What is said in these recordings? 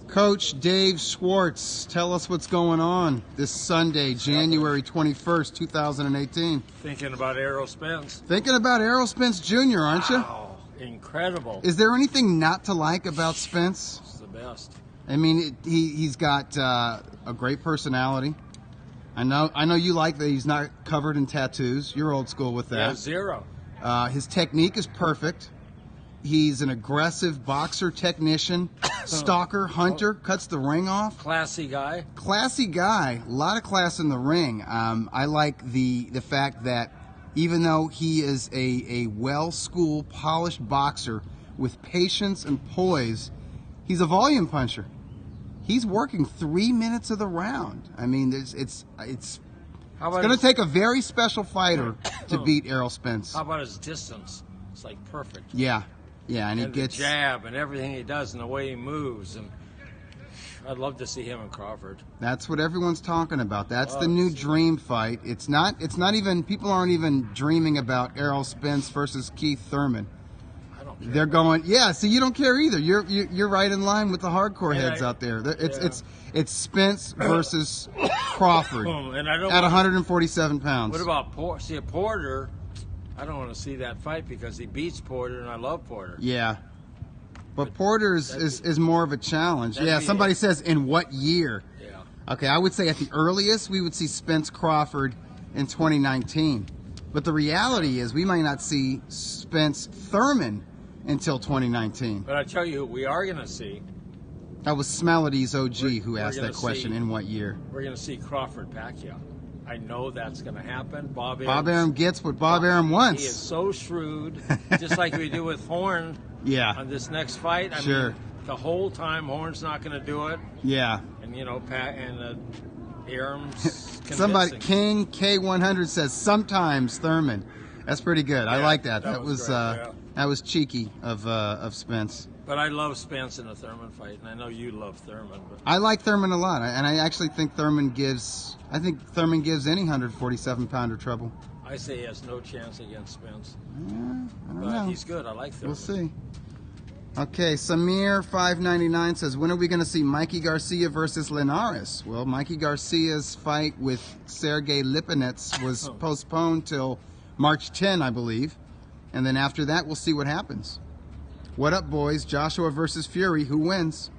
Coach Dave Schwartz, tell us what's going on this Sunday, January 21st, 2018. Thinking about Errol Spence. Thinking about Errol Spence Jr., aren't you? Wow, incredible. Is there anything not to like about Spence? It's the best. I mean, he's got a great personality. I know you like that he's not covered in tattoos. You're old school with that. Yeah, zero. His technique is perfect. He's an aggressive boxer technician, stalker, hunter, cuts the ring off. Classy guy. Classy guy. A lot of class in the ring. I like the fact that even though he is a well-schooled, polished boxer with patience and poise, he's a volume puncher. He's working 3 minutes of the round. I mean, it's going to take a very special fighter to beat Errol Spence. How about his distance? It's like perfect. Yeah, and he gets the jab and everything he does and the way he moves. And I'd love to see him and Crawford. That's what everyone's talking about. That's the new dream fight. It's not even, people aren't even dreaming about Errol Spence versus Keith Thurman. They're going, yeah. See, you don't care either. You're right in line with the hardcore heads out there. It's Spence versus Crawford and I don't at 147 pounds. What about Porter? I don't want to see that fight because he beats Porter, and I love Porter. Yeah, but Porter is more of a challenge. Yeah, somebody says in what year? Yeah. Okay, I would say at the earliest we would see Spence Crawford in 2019, but the reality is we might not see Spence Thurman until 2019. But I tell you who we are going to see. That was Smelodies OG who asked that question, in what year? We're going to see Crawford Pacquiao. I know that's going to happen. Bob Arum gets what Bob Arum wants. He is so shrewd, just like we do with Horn on this next fight. I mean, the whole time Horn's not going to do it. Yeah. And, Arum's Somebody, King K100 says, sometimes Thurman. That's pretty good. I like that. That was great, that was cheeky of Spence. But I love Spence in a Thurman fight, and I know you love Thurman. But I like Thurman a lot, and I actually think Thurman gives any 147-pounder trouble. I say he has no chance against Spence. Yeah, I don't know. He's good. I like Thurman. We'll see. Okay, Samir599 says, when are we going to see Mikey Garcia versus Linares? Well, Mikey Garcia's fight with Sergey Lipinets was postponed till March 10, I believe. And then after that, we'll see what happens. What up, boys? Joshua versus Fury. Who wins?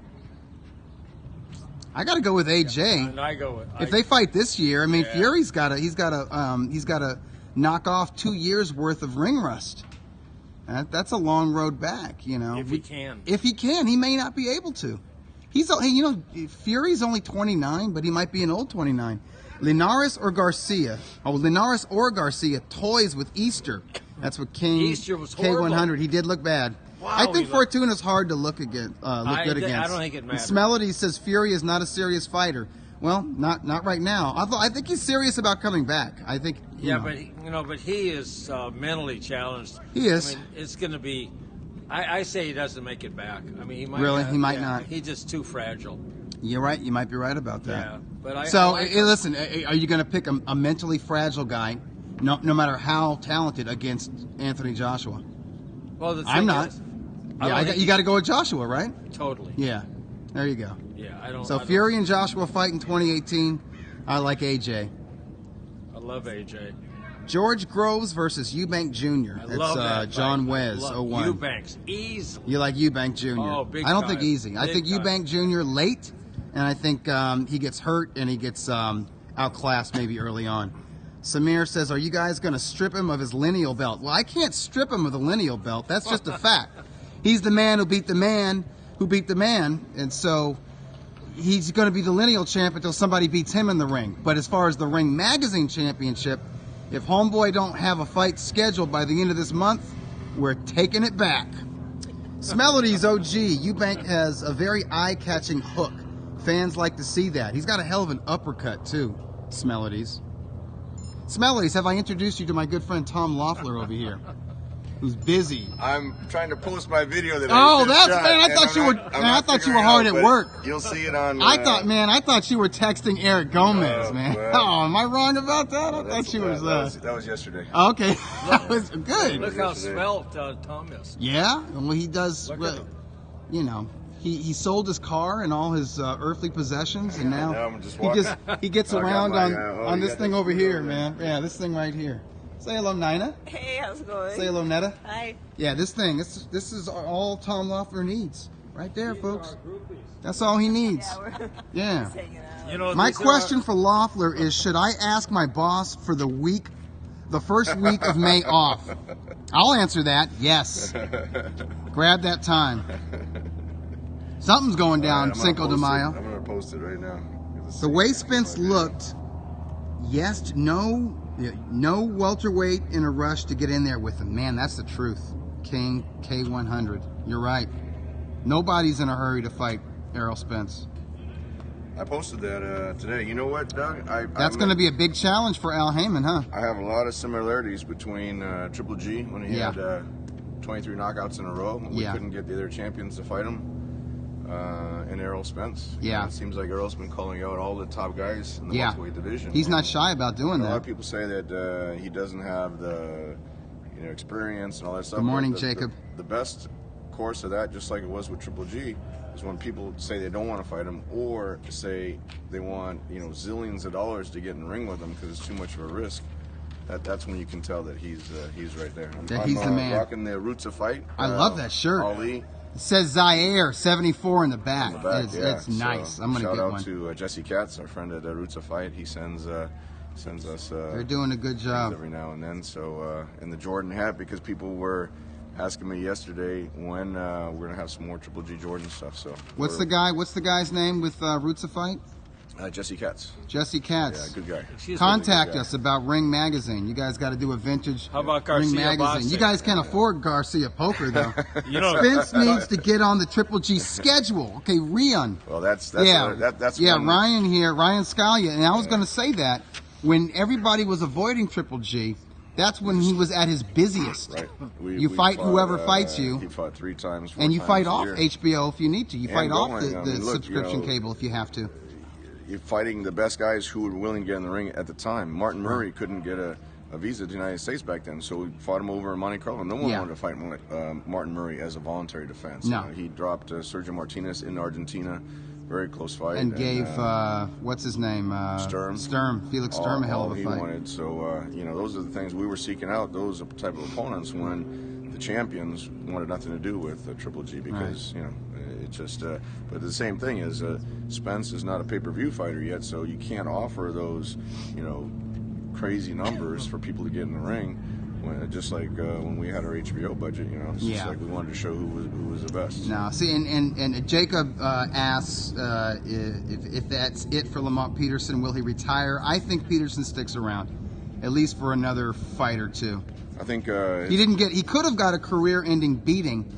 I got to go with AJ. And I go with. If they fight this year, I mean, Fury's got to knock off 2 years worth of ring rust. That's a long road back, you know. If he can. If he can, he may not be able to. Fury's only 29, but he might be an old 29. Linares or Garcia? Oh, Linares or Garcia toys with Easter. That's what King Easter was horrible. K100. He did look bad. Wow, I think Fortuna's hard to look good against. I don't think it matters. Smelody says Fury is not a serious fighter. Well, not right now. I think he's serious about coming back. I think. But he is mentally challenged. He is. I mean, it's going to be. I say he doesn't make it back. I mean, he might. Really, he might not. He's just too fragile. You're right. You might be right about that. Yeah, but listen. Are you going to pick a mentally fragile guy, no matter how talented, against Anthony Joshua? Well, I'm not. You got to go with Joshua, right? Totally. Yeah. There you go. Yeah, I don't. So Fury and Joshua fight in 2018. I like AJ. I love AJ. George Groves versus Eubank Jr. I love that John fight. Wes, 01. Eubanks, easy. You like Eubank Jr. Oh, big I don't time. think easy. I think Eubank Jr. late, and I think he gets hurt and he gets outclassed maybe early on. Samir says, are you guys going to strip him of his lineal belt? Well, I can't strip him of the lineal belt. That's just a fact. He's the man who beat the man who beat the man, and so he's going to be the lineal champ until somebody beats him in the ring. But as far as the Ring Magazine Championship, if Homeboy don't have a fight scheduled by the end of this month, we're taking it back. Smelodies OG, Eubank has a very eye-catching hook. Fans like to see that. He's got a hell of an uppercut, too, Smelodies. Smelodies, have I introduced you to my good friend Tom Loeffler over here? Who's busy. I'm trying to post my video that I thought you were hard at work. You'll see it on. I thought you were texting Eric Gomez, man. Well, oh, am I wrong about that? I thought you was. That was yesterday. Okay, that was good. Look how svelte Tom is. Yeah, well, he does. he sold his car and all his earthly possessions, and now I'm just he gets around on this thing over here, man. Yeah, this thing right here. Say hello, Nina. Hey, how's it going? Say hello, Neda. Hi. Yeah, this thing. This is all Tom Loeffler needs, right there, folks. That's all he needs. Yeah. Yeah. Just hanging out. You know, My question for Loeffler is: should I ask my boss for the first week of May off? I'll answer that. Yes. Grab that time. Something's going down Cinco de Mayo. I'm gonna post it right now. The way Spence looked, yes, no welterweight in a rush to get in there with him. Man, that's the truth. King K100. You're right. Nobody's in a hurry to fight Errol Spence. I posted that today. You know what, Doug? That's going to be a big challenge for Al Heyman, huh? I have a lot of similarities between Triple G when he had 23 knockouts in a row. We couldn't get the other champions to fight him. And Errol Spence. Yeah. It seems like Errol's been calling out all the top guys in the welterweight division. He's not shy about doing that. A lot of people say that he doesn't have the experience and all that stuff. Good morning, Jacob. The best course of that, just like it was with Triple G, is when people say they don't want to fight him or say they want zillions of dollars to get in the ring with him because it's too much of a risk. That's when you can tell that he's right there. He's the man. Rocking the Roots of Fight. I love that shirt. Ali. It says Zaire 74 in the back. It's nice. So, I'm gonna get one. Shout out to Jesse Katz, our friend at Roots of Fight. He sends us. They're doing a good job every now and then. So and the Jordan hat, because people were asking me yesterday when we're gonna have some more Triple G Jordan stuff. So what's the guy's name with Roots of Fight? Jesse Katz. Jesse Katz. Yeah, good guy. Contact us about Ring Magazine. You guys got to do a vintage How about Ring Garcia Magazine. Boxing? You guys can't afford Garcia Poker though. Spence needs to get on the Triple G schedule. Okay, Rion. Well, that's Ryan here, Ryan Scalia, and I was going to say that when everybody was avoiding Triple G, that's when he was at his busiest. Right. You fight whoever fights you. He fought 3 times. And you fight off year. HBO if you need to. You fight off the look, subscription cable if you have to. You're fighting the best guys who were willing to get in the ring at the time. Martin Murray couldn't get a visa to the United States back then, so we fought him over in Monte Carlo. No one wanted to fight Martin Murray as a voluntary defense. No. He dropped Sergio Martinez in Argentina, very close fight. And gave, what's his name? Sturm. Felix Sturm, a hell of a fight. He wanted. So, those are the things we were seeking out, those type of opponents when the champions wanted nothing to do with Triple G because, it's just, but the same thing is Spence is not a pay-per-view fighter yet, so you can't offer those, crazy numbers for people to get in the ring. Just like when we had our HBO budget, it's just like we wanted to show who was the best. No, see, and Jacob asks if that's it for Lamont Peterson. Will he retire? I think Peterson sticks around, at least for another fight or two. I think he could have got a career-ending beating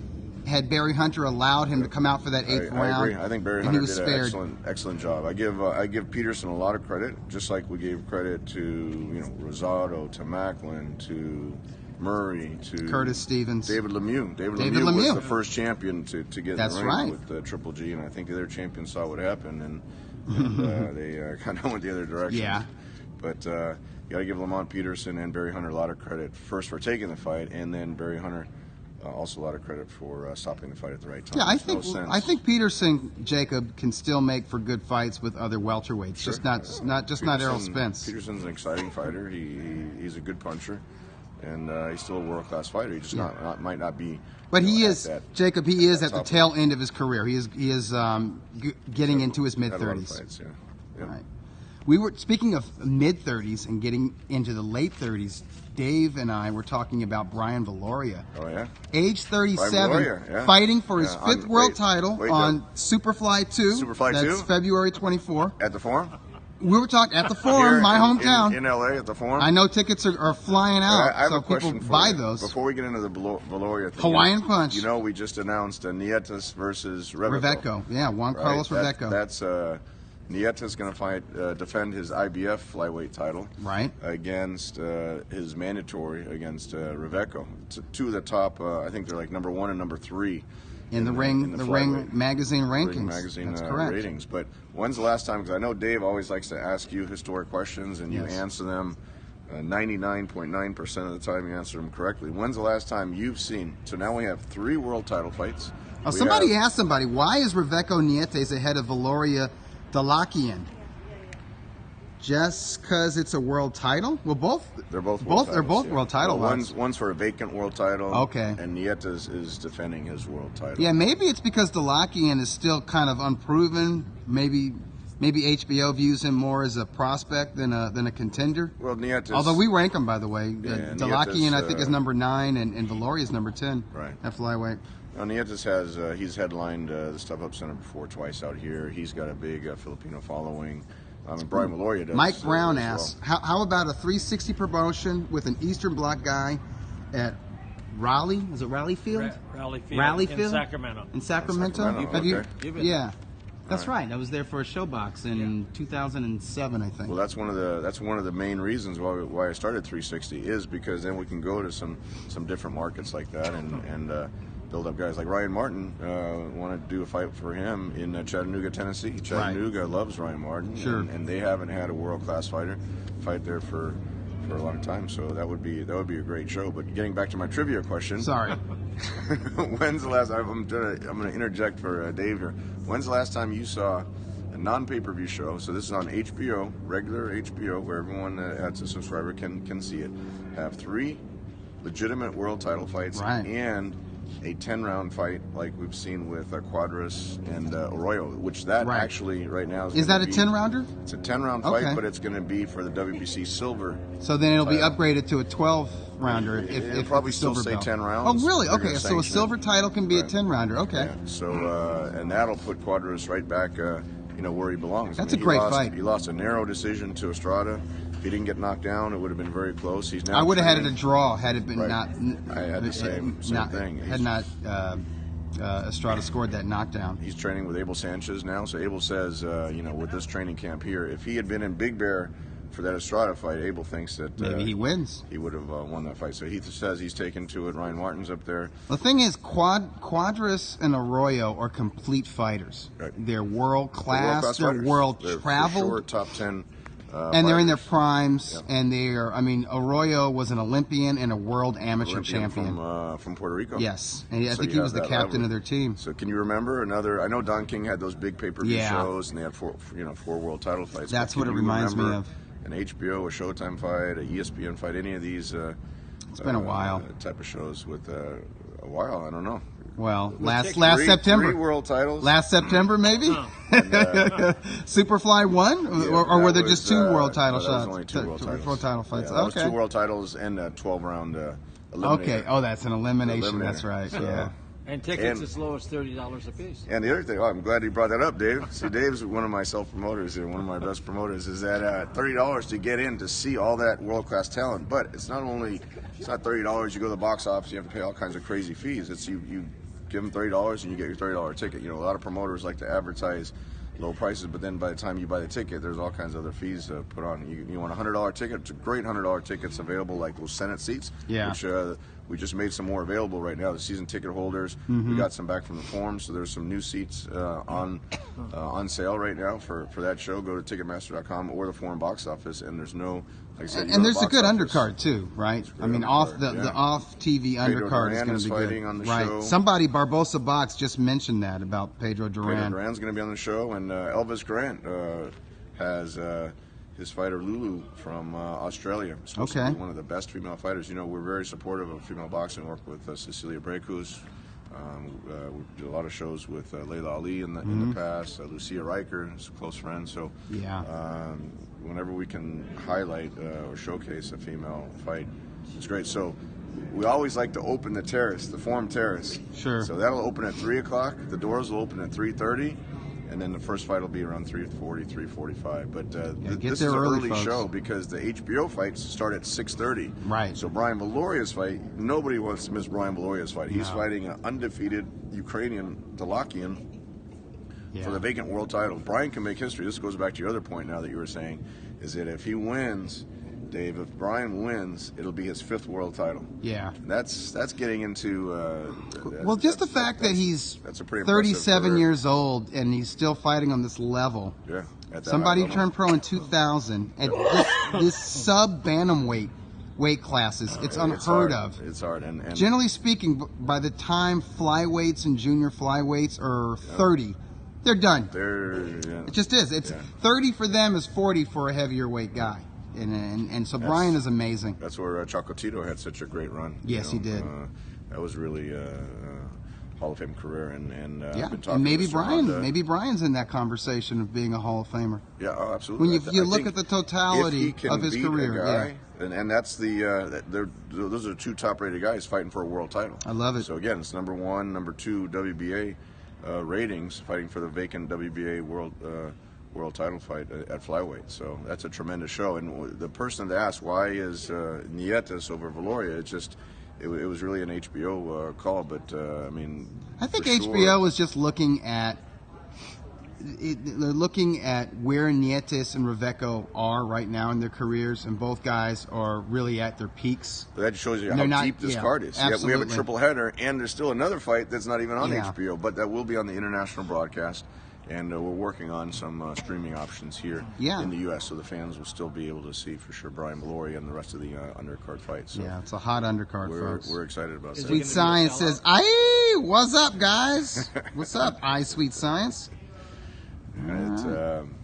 had Barry Hunter allowed him to come out for that 8th round. I agree. I think Barry Hunter did an excellent job. I give Peterson a lot of credit, just like we gave credit to Rosado, to Macklin, to Murray, to Curtis Stevens, David Lemieux. David Lemieux was the first champion to get in the ring with Triple G, and I think the other champions saw what happened, and they kind of went the other direction. Yeah. But you got to give Lamont Peterson and Barry Hunter a lot of credit, first for taking the fight, and then Barry Hunter also a lot of credit for stopping the fight at the right time. Yeah, I think Peterson, Jacob, can still make for good fights with other welterweights. Sure. Just not Errol Spence. Peterson's an exciting fighter. He's a good puncher, and he's still a world-class fighter. He just might not be. But he is, Jacob. He is at the tail end of his career. He is getting into his mid-30s. Yeah. Right. We were speaking of mid-30s and getting into the late 30s. Dave and I were talking about Brian Valoria. Oh, yeah? Age 37, fighting for his 5th world title on Superfly 2. Superfly 2? That's February 24. At the Forum? We were talking at the Forum, my hometown. In LA, at the Forum? I know tickets are flying out, I have so a question people for buy you. those. Before we get into the Valoria thing. Hawaiian Punch. We just announced Nietes versus Reveco. Yeah, Juan Carlos Reveco. That's Nietes going to defend his IBF flyweight title, against his mandatory against Reveco. Two of the top, I think they're like number 1 and number 3 in the Ring Magazine rankings. Ring Magazine That's correct. ratings. But when's the last time? Because I know Dave always likes to ask you historic questions, and you answer them 99.9% of the time. You answer them correctly. When's the last time you've seen? So now we have 3 world title fights. Oh, somebody asked somebody, why is Reveco Nietes ahead of Valoria Dalakian? Just because it's a world title? Well, they're both world title. Well, one's for a vacant world title. Okay. And Nietes is defending his world title. Yeah, maybe it's because Dalakian is still kind of unproven. Maybe HBO views him more as a prospect than a contender. Well, Nietes, although we rank him, by the way. Dalakian, I think, is number 9, and Valoria is number 10. Right. At flyweight. Well, Nietes he's headlined the Step Up Center before twice out here. He's got a big Filipino following. Brian Valoria does. Mike Brown asks, how about a 360 promotion with an Eastern Bloc guy at Raleigh? Is it Raleigh Field? Raleigh Field. Raleigh in Field? Sacramento. In Sacramento? Have you? Yeah. That's right. I was there for a showbox in 2007, I think. Well, that's one of the main reasons why I started 360 is because then we can go to some different markets like that and build up guys like Ryan Martin. Want to do a fight for him in Chattanooga, Tennessee. Chattanooga loves Ryan Martin, sure, and they haven't had a world-class fighter fight there for a long time. So that would be a great show. But getting back to my trivia question. Sorry. When's the last? I'm gonna interject for Dave here. When's the last time you saw a non-pay-per-view show? So this is on HBO, regular HBO, where everyone that's a subscriber can see it. Have 3 legitimate world title fights and a 10-round fight like we've seen with Quadras and Arroyo, which actually right now is that a 10-rounder? It's a 10-round fight, but it's going to be for the WBC silver. So then it'll be upgraded to a 12-rounder. It'll probably still say 10 rounds. Oh, really? Okay, so a silver title can be a 10-rounder. Okay. Yeah. So and that'll put Quadras right back, where he belongs. That's a great fight. He lost a narrow decision to Estrada. If he didn't get knocked down, it would have been very close. He's now. I would have had it a draw had it been not. I had the same thing. Had not Estrada scored that knockdown. He's training with Abel Sanchez now. So Abel says, with this training camp here, if he had been in Big Bear for that Estrada fight, Abel thinks that maybe he wins. He would have won that fight. So he says he's taken to it. Ryan Martin's up there. The thing is, Quadras and Arroyo are complete fighters. Right. They're world class. They're world traveled. Sure, top 10. And they're in their primes, and Arroyo was an Olympian and a world amateur champion. From Puerto Rico? Yes, and I think he was the captain of their team. So can you remember I know Don King had those big pay-per-view shows, and they had 4 world title fights. That's what it reminds me of. An HBO, a Showtime fight, a ESPN fight, any of these it's been a while. Type of shows with a while, I don't know. Well, last September. 3 world titles. Last September, maybe? Superfly won? Or were there just 2 world title shots? Only 2 world title fights. Yeah, okay. 2 world titles and a 12-round eliminator. Okay. Oh, that's an elimination. That's right. So, yeah. And tickets as low as $30 a piece. And the other thing, I'm glad you brought that up, Dave. See, Dave's one of my self-promoters here, one of my best promoters, is that $30 to get in to see all that world-class talent. But it's not $30, you go to the box office, you have to pay all kinds of crazy fees. It's you give them $30 and you get your $30 ticket. A lot of promoters like to advertise low prices, but then by the time you buy the ticket, there's all kinds of other fees put on. You want a $100 ticket? It's a great $100 tickets available, like those Senate seats, which we just made some more available right now. The season ticket holders, we got some back from the forum, so there's some new seats on sale right now for that show. Go to Ticketmaster.com or the forum box office, and there's no, like I said, and there's a good undercard too, right? I mean, the off TV undercard is going to be good. On the right. show. Somebody, Barbosa Box, just mentioned that about Pedro Duran. Pedro Duran's going to be on the show, and Elvis Grant has his fighter Lulu from Australia. Supposed to be one of the best female fighters. We're very supportive of female boxing. Work with Cecilia Brecus. We did a lot of shows with Layla Ali in the past. Lucia Riker is a close friend. So whenever we can highlight or showcase a female fight, it's great. So we always like to open the terrace, the Forum Terrace. Sure. So that'll open at 3 o'clock. The doors will open at 3:30. And then the first fight will be around 3:40, 3:45. But this is an early show because the HBO fights start at 6:30. Right. So Brian Valoria's fight, nobody wants to miss Brian Valoria's fight. He's fighting an undefeated Ukrainian Dalakian for the vacant world title. Brian can make history. This goes back to your other point now that you were saying, is that if he wins, Dave, if Brian wins, it'll be his 5th world title. Yeah. That's getting into... just the fact that he's 37 years old and he's still fighting on this level. Yeah. Somebody turned pro in 2000 at this sub-bantamweight weight classes. It's unheard of. It's hard. And generally speaking, by the time flyweights and junior flyweights are 30, they're done. It just is. It's 30 for them is 40 for a heavier weight guy. And so Brian is amazing. That's where Chocolatito had such a great run. Yes, he did. That was really Hall of Fame career, and yeah, and maybe Brian's in that conversation of being a Hall of Famer. Yeah, oh, absolutely. When you look at the totality of his career, and that's those are two top-rated guys fighting for a world title. I love it. So again, it's number 1, number 2 WBA ratings fighting for the vacant WBA world title fight at flyweight. So that's a tremendous show. And the person that asked why is Nietes over Valoria, it was really an HBO call, but I mean, I think HBO is just looking at where Nietes and Reveco are right now in their careers, and both guys are really at their peaks. But that shows you how deep this card is. Absolutely. We have a triple header, and there's still another fight that's not even on HBO, but that will be on the international broadcast. And we're working on some streaming options here in the U.S., so the fans will still be able to see for sure Brian Valoria and the rest of the undercard fights. So yeah, it's a hot undercard, folks. We're excited about that. Sweet Science says, "Aye, what's up, guys? What's up, Aye, Sweet Science?"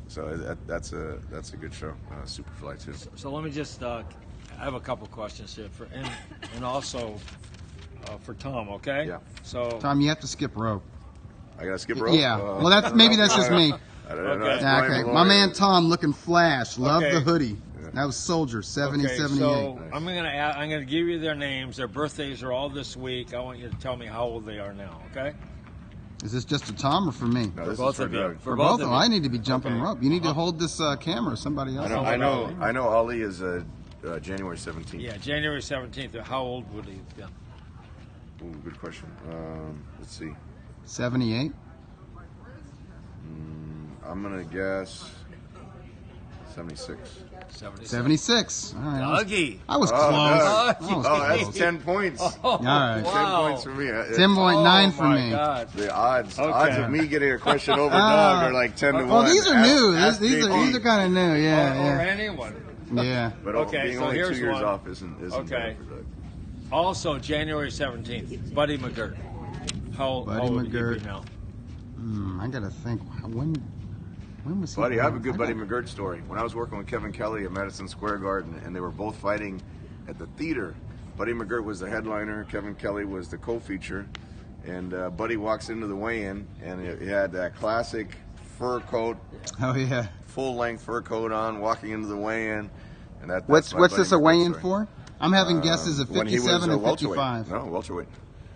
So that's a good show. Superfly too. So let me just I have a couple questions here and also for Tom. Okay. Yeah. So Tom, you have to skip rope. I gotta skip rope. Yeah. Well, that's just me. Okay. My man Tom looking flash. Love the hoodie. That was Soldier 7078. So I'm gonna give you their names. Their birthdays are all this week. I want you to tell me how old they are now. Okay. Is this just for Tom or for me? No, for both of you. For both of you. I need to be jumping rope. You need to hold this camera. Somebody else. I know. Ali is January 17th. Yeah, January 17th. How old would he have been? Ooh, good question. Let's see. 78. I'm gonna guess 76. 76. All right. Dougie. I was close. That's 10 points. All right. 10 points for me. 10.9 for me. God. The odds of me getting a question over Doug are like 10 to 1. Well, these are new. These are kind of new. Yeah. Or anyone. Yeah. But being so only here's 2 years one. off isn't bad for Doug. Also, January 17th, Buddy McGirt. How old would he be now? I gotta think. When was he? Buddy, I have a good Buddy McGirt story. When I was working with Kevin Kelly at Madison Square Garden, and they were both fighting at the theater, Buddy McGirt was the headliner, Kevin Kelly was the co-feature, and Buddy walks into the weigh-in, and he had that classic fur coat. Oh yeah. Full-length fur coat on, walking into the weigh-in, and that's what's this a weigh-in for? I'm having guesses of 57 and 55. No, welterweight.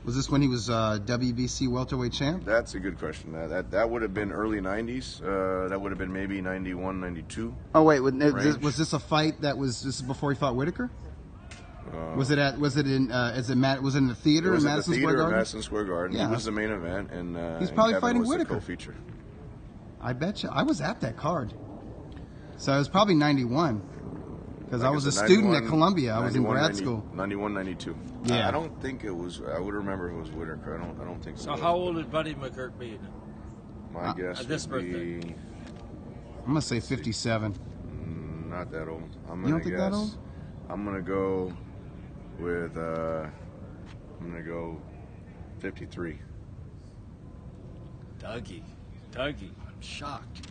Was this when he was WBC welterweight champ? That's a good question. That would have been early 90s. That would have been maybe 91, 92. Oh wait, was this a fight that was before he fought Whitaker? Was it in the theater in Madison Square Garden? Madison Square Garden. Yeah. He was the main event, and he's probably Kevin fighting was Whitaker. The co-feature. I bet you. I was at that card, so it was probably 91. Because I was a student at Columbia. I was in grad school. 91, 92. Yeah. I don't think it was. I would remember it was Whitaker. I don't think so. So how old would Buddy McGirt be? My guess would be. I'm gonna say 57. Not that old. You don't think that old? I'm gonna go with. I'm gonna go 53. Dougie, I'm shocked.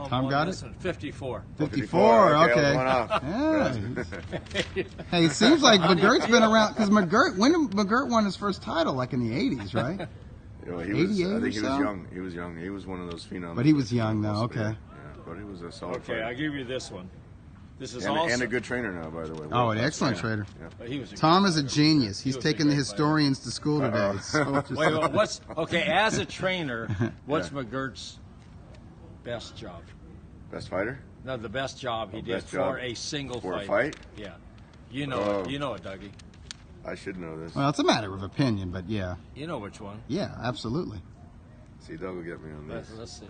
Tom got it? 54. 54, okay. Yeah. Hey, it seems like McGirt's been around, because when did McGirt won his first title? Like in the 80s, right? I think he was young. He was young. He was one of those phenoms. But he was young, though, okay. Yeah, but he was a solid fighter. I'll give you this one. This is and a good trainer now, by the way. Oh, an excellent trainer. Yeah. But he was Tom is a genius. He's taking the historians to school today. Wait, as a trainer, what's McGirt's best job? Best fighter? No, the best job he did for a single fight. For a fight? Yeah. You know it, Dougie. I should know this. Well, it's a matter of opinion, but yeah. You know which one. Yeah, absolutely. See, Doug will get me on this. Let's see.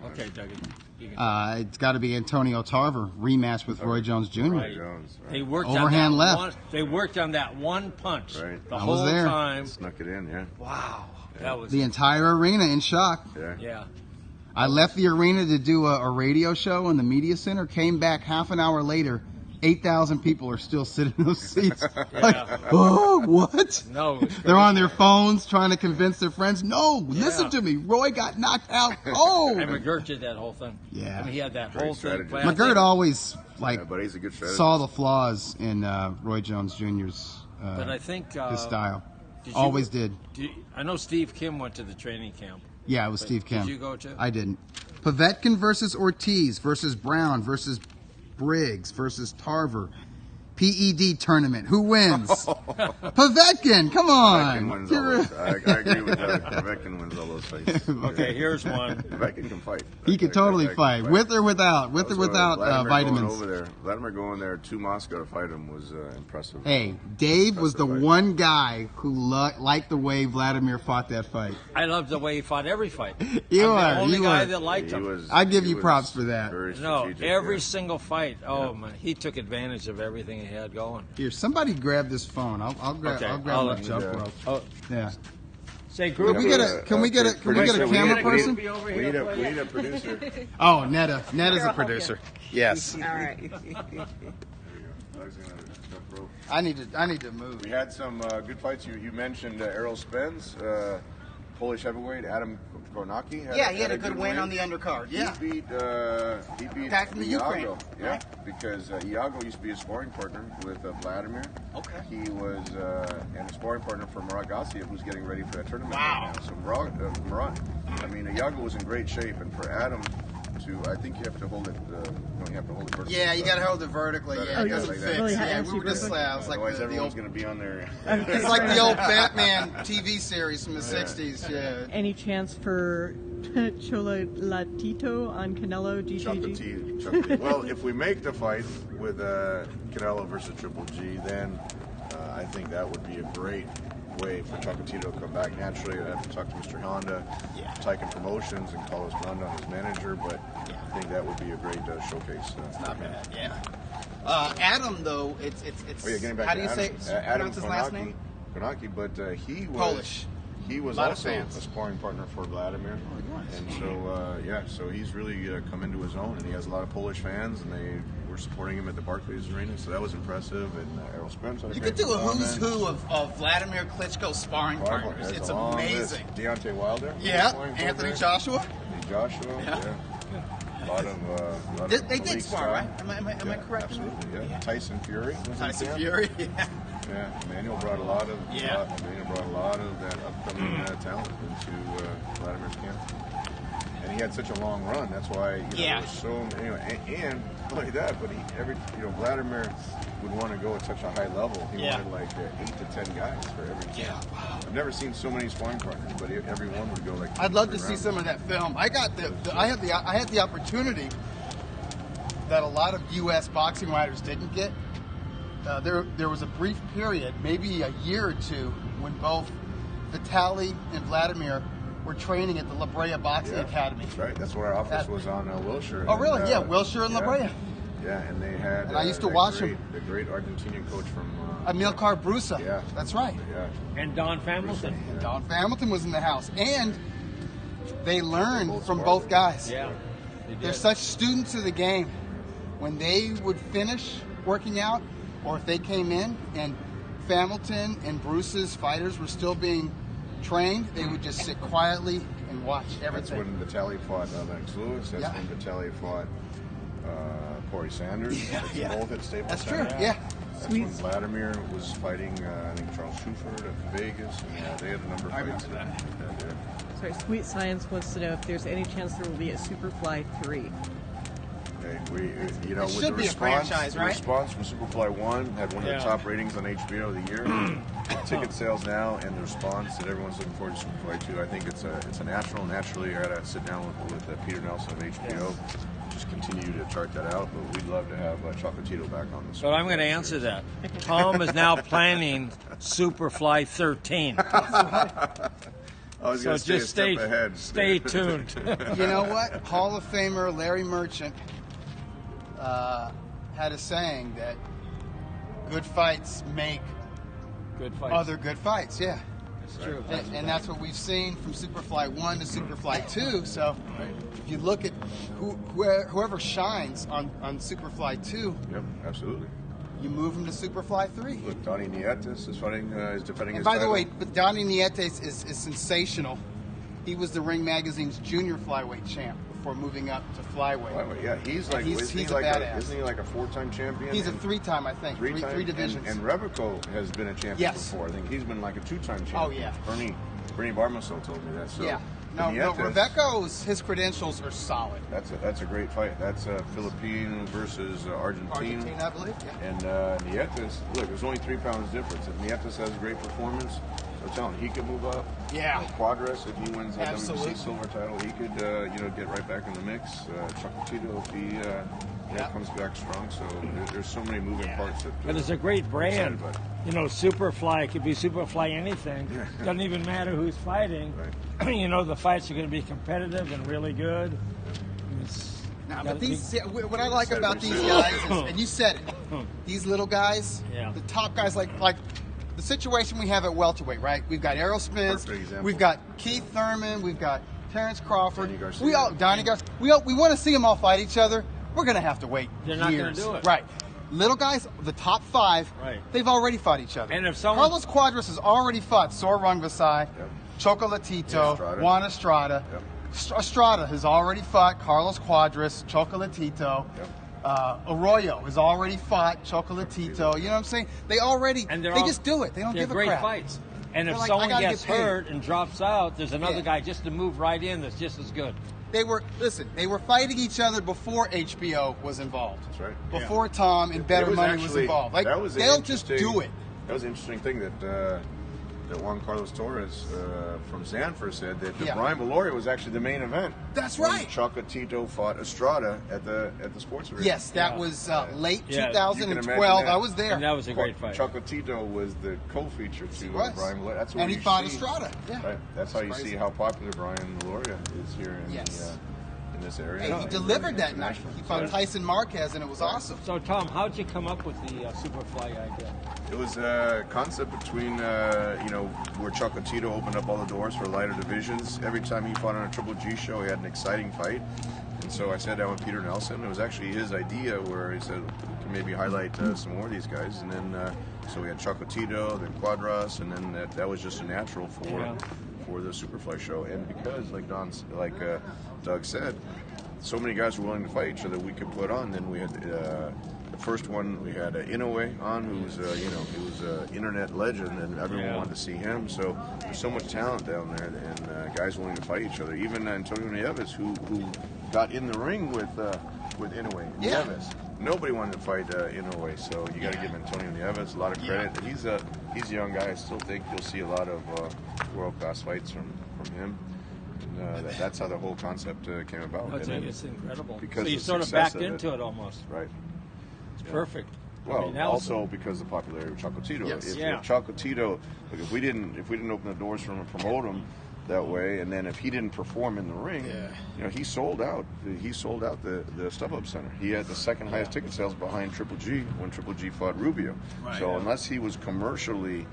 Okay, Dougie. It's got to be Antonio Tarver, rematch with Roy Jones Jr. Roy Jones, right. They worked overhand on that left. They worked on that one punch the whole there. time. Snuck it in, yeah. Wow. Yeah. That was the entire arena in shock. Yeah. I left the arena to do a radio show in the media center, came back half an hour later, 8,000 people are still sitting in those seats. Like, oh, what? No. They're on their phones trying to convince their friends. No, listen to me. Roy got knocked out. Oh. And McGirt did that whole thing. Yeah. I mean, he had that whole thing. McGirt always but he's a good saw the flaws in Roy Jones Jr.'s but I think his style. Did. I know Steve Kim went to the training camp. Yeah, it was Steve Kim. Did you go to? I didn't. Povetkin versus Ortiz versus Brown versus Briggs versus Tarver. PED tournament. Who wins? Povetkin, come on. Povetkin wins all those. I agree with that. Povetkin wins all those fights. Okay, here's one. Povetkin can fight. He can totally fight, with or without, vitamins. Vladimir going there to Moscow to fight him was impressive. Hey, Dave was the one guy who liked the way Vladimir fought that fight. I loved the way he fought every fight. You I'm are the only guy that liked him. I give you props for that. No, every single fight. Oh man, he took advantage of everything he had going. Here, somebody grab this phone. I'll grab my jump rope. Oh, yeah. Say group. Can we get a camera person? We need a producer. Oh, Neda. Neda's a producer. Yes. All right. I need to move. We had some good fights. You mentioned Errol Spence, Polish heavyweight Adam Kornacki. He had a good win on the undercard. Yeah. He beat Back from the Ukraine. Iago. Yeah, because Iago used to be a sparring partner with Vladimir. Okay. He was and a sparring partner for Murat Gassiev, who's getting ready for that tournament. Wow. Right now. So Murat, I mean, Iago was in great shape, and for Adam I think you have to hold it. You have to hold it vertically. Yeah, you got to hold it vertically. Yeah, it doesn't fit. Really We were just like otherwise the everyone's going to be on there. It's like the old Batman TV series from the '60s. Yeah. Any chance for Chocolatito on Canelo GGG? Well, if we make the fight with Canelo versus Triple G, then I think that would be a great way for Chocolatito to come back. Naturally, I'd have to talk to Mr. Honda, Tycoon Promotions, and Carlos Blanda, his manager, but I think that would be a great showcase. Not bad, yeah. Adam, though, it's getting back how to do you Adam, say pronounce his last name? Konaki, but he was Polish. He was also a sparring partner for Vladimir, and so he's really come into his own, and he has a lot of Polish fans, and they were supporting him at the Barclays Arena, so that was impressive. And Errol Spence had a You great could do a who's performance. who of Vladimir Klitschko sparring partners. That's It's a long amazing. list. Deontay Wilder. Yeah, Anthony Joshua. A lot of They did elite spar, right? Am I correct? Absolutely, yeah. Tyson Fury. Tyson Fury. Yeah, Emmanuel brought a lot of that upcoming talent into Vladimir's camp, and he had such a long run. That's why there was so and not only that, but Vladimir would want to go at such a high level. He wanted like 8 to 10 guys for every team. Yeah, wow. I've never seen so many sparring partners, but every one would go like. I'd love to see some of that film. I had the opportunity that a lot of U.S. boxing writers didn't get. There was a brief period, maybe a year or two, when both Vitaly and Vladimir were training at the La Brea Boxing Academy. That's right. That's where our office was on Wilshire. Oh, really? Wilshire and La Brea. Yeah, and they had. And I used to watch him. The great Argentinian coach from. Amilcar Brusa. Yeah, that's right. Yeah. And Don Familton. Don Familton was in the house, and they learned from both guys. Yeah, they're such students of the game. When they would finish working out, or if they came in and Familton and Bruce's fighters were still being trained, they would just sit quietly and watch everything. That's when Vitaly fought Lennox Lewis. That's when Vitaly fought Corey Sanders. Both at Staples That's Center. true. Yeah. That's when Vladimir was fighting, I think, Charles Shuford at Vegas. And, they had a number of fights. Sorry, Sweet Science wants to know if there's any chance there will be a Superfly 3. Okay, with should be a franchise, right? The response from Superfly 1 had one of the top ratings on HBO of the year. Ticket sales now, and the response that everyone's looking forward to Superfly 2. I think it's a natural. Naturally, I got to sit down with Peter Nelson of HBO. Just continue to chart that out, but we'd love to have Chocolatito back on this. But I'm going to answer that. Tom is now planning Superfly 13. So just stay tuned. You know what? Hall of Famer Larry Merchant had a saying that good fights make good fights. Other good fights. Yeah. It's true. And that's what we've seen from Superfly 1 to Superfly 2. So if you look at whoever shines on Superfly 2, yep, absolutely. You move him to Superfly 3. Look, Donnie Nietes is defending his title. By the way, but Donnie Nietes is sensational. He was the Ring Magazine's junior flyweight champ before moving up to flyweight. Yeah, he's like, he's a like badass. Isn't he like a 4-time champion? He's a 3-time, I think. Three divisions. And Revico has been a champion before. I think he's been like a 2-time champion. Oh, yeah. Bernie Barmaso told me that. So yeah. No, Revico's, his credentials are solid. That's a great fight. That's Philippine versus Argentine. Argentina, I believe. Yeah. And Nietes, look, there's only 3 pounds difference. If Nietes has a great performance, I'm telling you, he could move up. Yeah. Quadras, if he wins the WBC silver title, he could get right back in the mix. Chocolatito, if he comes back strong. So there's so many moving parts. But it's a great brand. Superfly could be Superfly anything. Doesn't even matter who's fighting. Right. The fights are going to be competitive and really good. What I like about these guys is, and you said it, these little guys, the top guys, like the situation we have at welterweight, right? We've got Errol Spence, we've got Keith Thurman, we've got Terrence Crawford, Donnie Garcia. We want to see them all fight each other. We're going to have to wait They're not going to do it. Right. Little guys, the top 5, they've already fought each other. And if someone... Carlos Quadras has already fought Sor Rungvisai, Chocolatito, Juan Estrada. Estrada has already fought Carlos Quadras, Chocolatito. Arroyo has already fought Chocolatito. You know what I'm saying? They just do it. They don't give a crap. They're great fights. And if someone gets hurt and drops out, there's another guy just to move right in that's just as good. They were fighting each other before HBO was involved. That's right. Before Tom and Better Money was involved. Like, they'll just do it. That was an interesting thing that Juan Carlos Torres from Sanford said that Brian Valori was actually the main event. That's right. Chocolatito fought Estrada at the sports arena. Yes, that was late 2012. I was there. And that was a great fight. Chocolatito was the co-feature to Brian Valori. That's and he fought Estrada. Yeah. Right. That's how you see how popular Brian Valori is here in this area. Hey, he delivered that night. He fought Tyson Marquez, and it was awesome. So, Tom, how'd you come up with the Superfly idea? It was a concept between, where Chocolatito opened up all the doors for lighter divisions. Every time he fought on a Triple G show, he had an exciting fight. And so I sat down with Peter Nelson. It was actually his idea where he said, we can maybe highlight some more of these guys. And then, so we had Chocolatito, then Quadras, and then that was just a natural for the Superfly show. And because, like Doug said, so many guys were willing to fight each other, we could put on. Then we had the first one, we had Inoue on, who was he was an internet legend, and everyone wanted to see him. So there's so much talent down there, and guys willing to fight each other. Even Antonio Nieves, who got in the ring with Inoue. Nieves. Nobody wanted to fight Inoue, so you got to give Antonio Nieves a lot of credit. He's a young guy. I still think you'll see a lot of world-class fights from him. And that's how the whole concept came about. It's incredible. Because so you sort of backed into it almost. Right. It's perfect. Well, also because of the popularity of Chocolatito. If Chocolatito, if we didn't open the doors for him and promote him that way, and then if he didn't perform in the ring, he sold out. He sold out the StubHub Center. He had the second highest ticket sales behind Triple G when Triple G fought Rubio. Unless he was commercially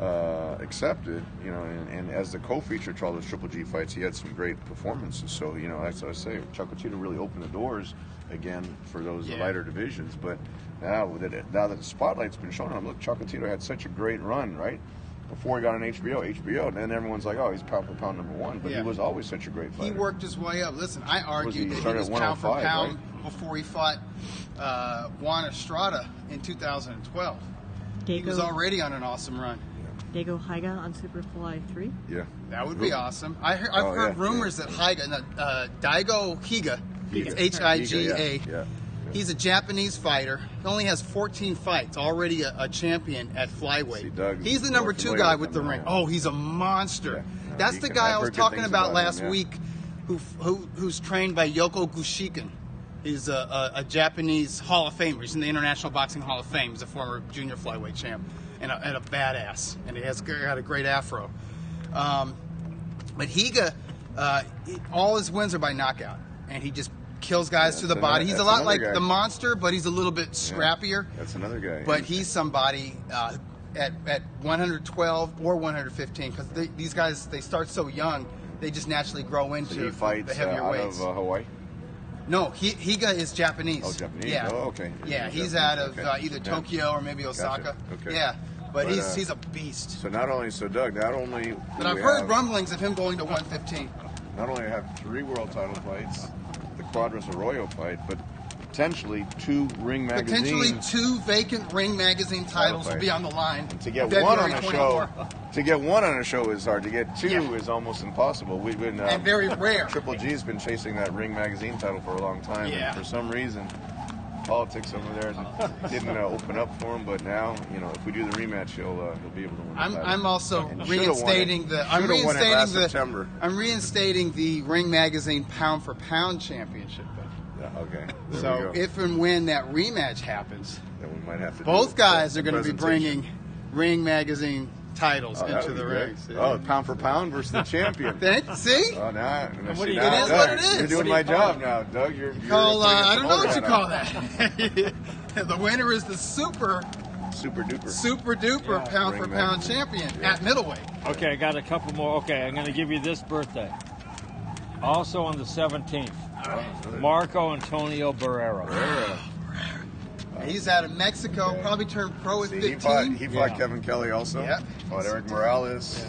accepted, and as the co-feature to all those Triple G fights, he had some great performances. So, that's what I say. Chocolatito really opened the doors again for those lighter divisions. But now that the spotlight's been shown on him, look, Chocolatito had such a great run, right? Before he got on HBO, and then everyone's like, oh, he's pound for pound #1. But he was always such a great fighter. He worked his way up. Listen, I argued that he was pound for pound before he fought Juan Estrada in 2012. He was already on an awesome run. Diego Higa on Superfly 3? Yeah. That would be awesome. I've heard rumors that Daigo Higa, it's Higa. He's a Japanese fighter. He only has 14 fights, already a champion at flyweight. He's the number 2 guy with the ring. Oh, he's a monster. That's the guy I was talking about last week who's trained by Yoko Gushiken. He's a Japanese Hall of Famer. He's in the International Boxing Hall of Fame. He's a former junior flyweight champ and a badass. And he has got a great afro. But Higa, all his wins are by knockout. And he just kills guys to the body. He's a lot like the Monster, but he's a little bit scrappier. That's another guy. But he's somebody at 112 or 115 because these guys, they start so young, they just naturally grow into he fights, the heavier out weights. of Hawaii? No, Higa is Japanese. Oh, Japanese. Yeah. Oh, okay. Yeah, he's Japanese. out of Okay. either Tokyo or maybe Osaka. Gotcha. Okay. Yeah, but he's a beast. So Doug, not only But I've heard rumblings of him going to 115. Not only have 3 world title fights, the Quadras Arroyo fight, but potentially 2 Ring Magazine. Potentially 2 vacant Ring Magazine titles will be on the line. And to get February one on a 24. show, is hard. To get 2 is almost impossible. We've been and very rare. Triple G's been chasing that Ring Magazine title for a long time. Yeah. And for some reason, politics over there didn't open up for him. But now, if we do the rematch, he'll be able to win. I'm also And reinstating the. I'm won it last September. I'm reinstating the Ring Magazine pound for pound championship. Yeah, okay. So if and when that rematch happens, then we might have to. Both guys are going to be bringing Ring Magazine titles that into would the be ring. great. Oh, pound for pound versus the champion. See? Oh, now, what do you- now, it is Doug, what it is. You're doing my job now, Doug. You're I don't know what you promoter call now. that. The winner is the super duper pound Ring for pound Magazine. champion at middleweight. Okay, I got a couple more. Okay, I'm going to give you this birthday. Also on the 17th, Marco Antonio Barrera. He's out of Mexico. Probably turned pro at See, 15. he fought Kevin Kelly also. Yeah. Fought Eric Morales.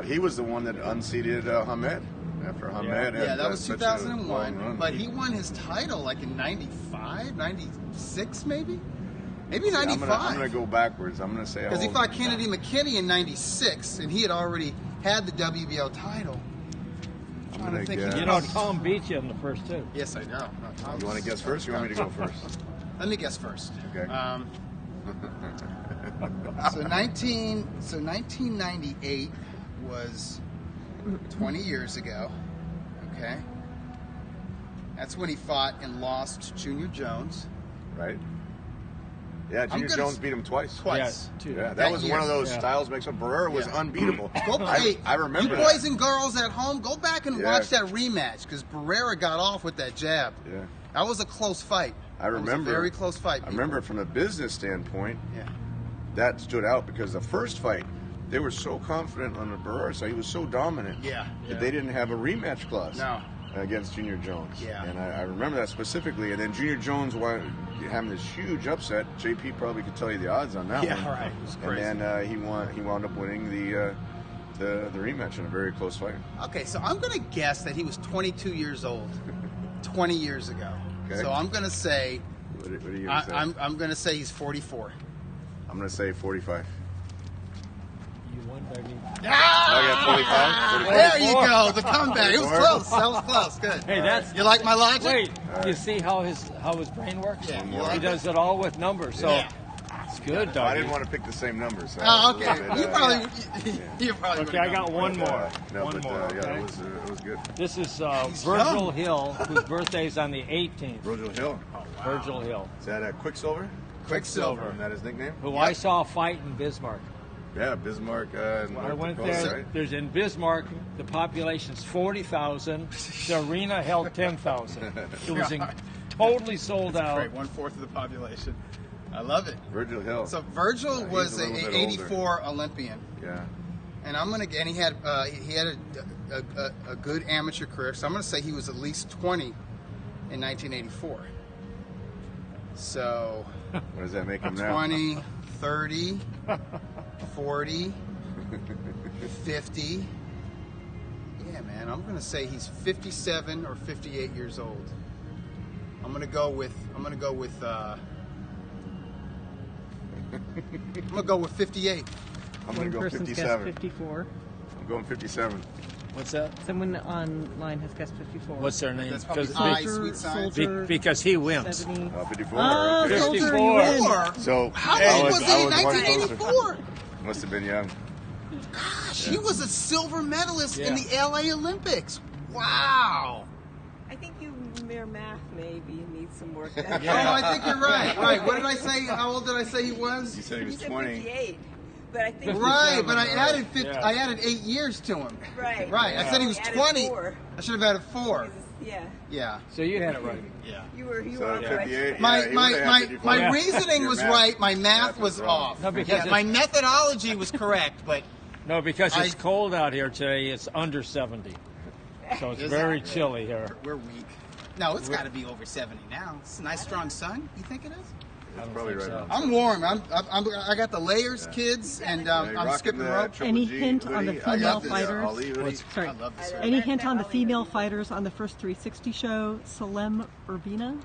He was the one that unseated Hamed. After Hamed had that was such a long 2001. run. But he won his title like in 95, 96 maybe? Maybe 95. I'm going to go backwards. I'm going to say Because he fought Kennedy McKinney in 96, and he had already had the WBO title. I'm trying to think. guess. You know, Tom beat you in the first 2. Yes, I know. No, Tom You want to guess first or you want me to go first? Let me guess first. Okay. So 1998 was 20 years ago. Okay. That's when he fought and lost to Junior Jones. Right? Yeah, Junior Jones beat him twice. Yes, 2. Yeah, that was one of those Yeah. styles makes up. Barrera was unbeatable. Hey, I remember you boys and girls at home, go back and Yeah. watch that rematch because Barrera got off with that jab. Yeah. That was a close fight. I remember. It was a very close fight. I remember from a business standpoint, Yeah. that stood out because the first fight, they were so confident on the Barrera side. He was so dominant. Yeah. That they didn't have a rematch clause. No. Against Junior Jones. Yeah. And I remember that specifically. And then Junior Jones having this huge upset. JP probably could tell you the odds on that one. Yeah, right. It was crazy. And then he wound up winning the rematch in a very close fight. Okay, so I'm going to guess that he was 22 years old 20 years ago. Okay. So I'm going to say, What are you going to say? I'm going to say he's 44. I'm going to say 45. You won, baby. I got 45? There you go, the comeback. It was close. That was close. Good. Hey, that's You like my logic? Wait, you see how his brain works? Yeah. He does it all with numbers, so Yeah. it's good, I dog. didn't want to pick the same numbers. So Oh, okay. but, You probably Okay, I got one more. No, One but, more. yeah, Okay. it was good. This is He's Virgil young. Hill, whose birthday is on the 18th. Virgil Hill. Virgil Hill, Is that Quicksilver? Quicksilver. Isn't that his nickname? who I saw fight in Bismarck. Yeah, Bismarck. I North went Dakota, there. right? There's in Bismarck, the population's 40,000. The arena held 10,000. It was totally sold out. Great, 1/4 of the population. I love it. Virgil Hill. So Virgil he's was a an little bit 84 Olympian, Yeah. and he had a good amateur career. So I'm going to say he was at least 20 in 1984. So What does that make him now? 20, 30, 40, 50. Yeah, man, I'm going to say he's 57 or 58 years old. I'm going to go with 58. I'm going One to go person's guessed 57. 54. I'm going 57. What's that? Someone online has guessed 54. What's their name? That's probably Because Sweet Science. because he wins. 70. 54. Oh, okay. Soldier, 54. you win. So How I old was he in I one closer. 1984? Must have been young. Gosh, he was a silver medalist in Yeah. the LA Olympics. Wow. I think your math maybe needs some work. Oh, I think you're right. Right. What did I say? How old did I say he You was? said he You was said 20. 58. But I think Right, but I 57, added 50, yeah. I added 8 years to him. right. Right, I said he was Added 20. 4. I should have added 4. Yeah. Yeah. So you had it right. Yeah. You were So on the right 58. track. My yeah, he would've had 54. Yeah. reasoning Your was math- right. My math was wrong. off. No, because Yeah, it's- my methodology was correct, but No, because it's I- cold out here today. It's under 70. So it's Is very it? chilly here. we're weak. No, it's got to be over 70 now. It's a nice strong sun. You think it is? I don't Probably think right so. on. I'm warm. I got the layers, kids, and Yeah, you I'm rocking skipping the rope. Triple Any G hint on the hoodie? I female got the, fighters? Ali hoodie. Sorry. I love this. Any hint on the female fighters on the first 360 show? Salem Urbina?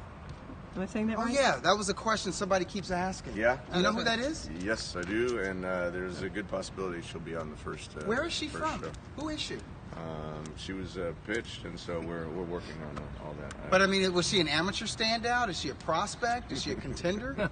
Am I saying that Oh right? yeah, that was a question somebody keeps asking. Yeah. You know who that is? Yes, I do, and there's a good possibility she'll be on the first. Where is she first from? show. Who is she? She was pitched, and so we're working on all that. But I mean, was she an amateur standout? Is she a prospect? Is she a contender?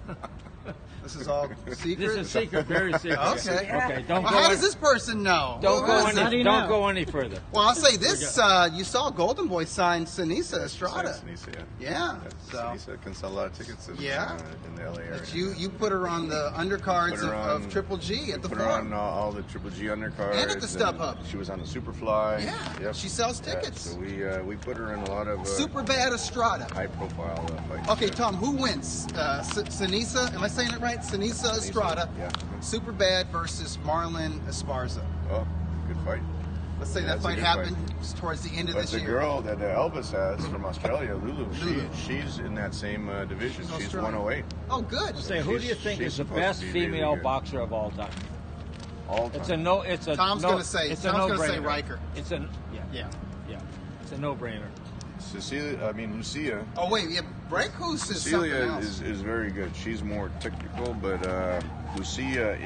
This is all secret. This is secret, very secret. Okay. Okay. Don't Well, go. how any- does this person know? Don't Who go is How it? do you don't know? go any further. Well, I'll say this: you saw Golden Boy sign Sinisa Estrada. Sinisa, yeah. Yeah. So Sinisa can sell a lot of tickets in, Yeah. In the LA area. but you put her on the undercards Put her of on- Triple G at the Put her on forum. all the Triple G undercards. And at the StubHub. She was on the Superfly. Yeah, Yep. she sells Yeah, tickets. so we put her in a lot of Super bad Estrada. high profile fights. Okay, yeah. Tom, who wins? Sinisa, am I saying it right? Sinisa Estrada. Yeah. Super bad versus Marlon Esparza. Oh, good fight. Let's say Yeah, that that's a fight good happened towards the end of But this the year. girl that Elvis has from Australia, Lulu, Lulu. she's in that same division. She's She's Australian. 108 Oh, good. Say, who do you think she's is the supposed best to be really female good. boxer of all time? all time. It's a no. It's a Tom's no, gonna say- It's Tom's a gonna no-brainer. say Riker. It's a Yeah. yeah. It's a no-brainer. Lucia. Oh, wait, yeah, Breakhouse is something Cecilia else. is very good. She's more technical, but Lucia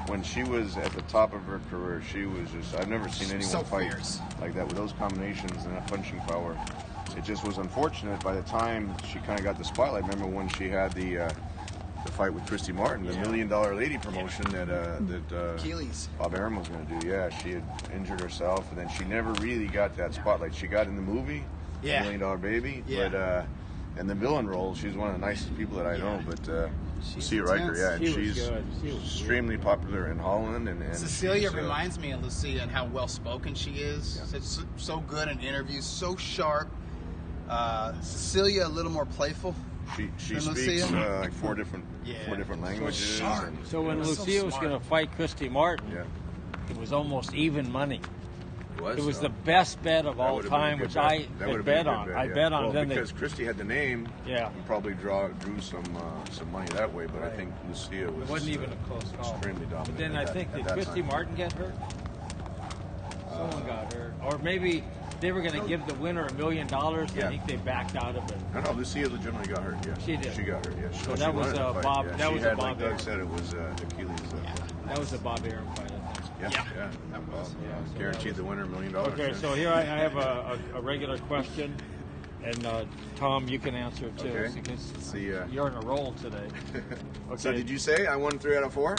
when she was at the top of her career, she was just I've never seen anyone So fight fierce. like that with those combinations and that punching power. It just was unfortunate by the time she kind of got the spotlight. Remember when she had the fight with Christy Martin, the $1 Million Lady promotion that Achilles. Bob Arum was going to do. Yeah, she had injured herself, and then she never really got that spotlight. She got in the movie, Yeah. $1 Million Baby, Yeah. but and the villain role, she's one of the nicest people that I know. But Lucia Riker, intense. yeah, and She was she's good. She was extremely popular in Holland. And Cecilia she's, reminds me of Lucia and how well spoken she is. Yeah. So good in interviews, so sharp. Cecilia a little more playful. She than speaks Lucia. like four different languages. sharp. and- So when That's so Lucia was smart. going to fight Christy Martin, yeah, it was almost even money. it It was the best bet of That all would've been a time, good which bet. I That had would've been a bet good on. bet, I yeah. bet on. Well, Then because Christy had the name. Yeah. You probably drew some money that way, but I think Lucia was it wasn't even a close call. extremely dominant. But then at I that- think at did that Christy time. Martin get hurt? Someone got hurt, or maybe they were going to give the winner $1 million. I Yeah. think they backed out of it. No, Lucia legitimately got hurt. Yeah, She did. She got hurt. Yeah. So she that was, won the fight, Bob- Yeah. that she was a had, Bob like Doug Arum. said, it was Achilles. That was a Bob Arum fight, I think. Yeah, Yeah. yeah. That was. Yeah, so Guaranteed the winner $1 million. Okay, yeah. so here I have a regular question, and Tom, you can answer it too, Okay. because Let's see. you're on a roll today. Okay. So did you say I won 3 out of 4?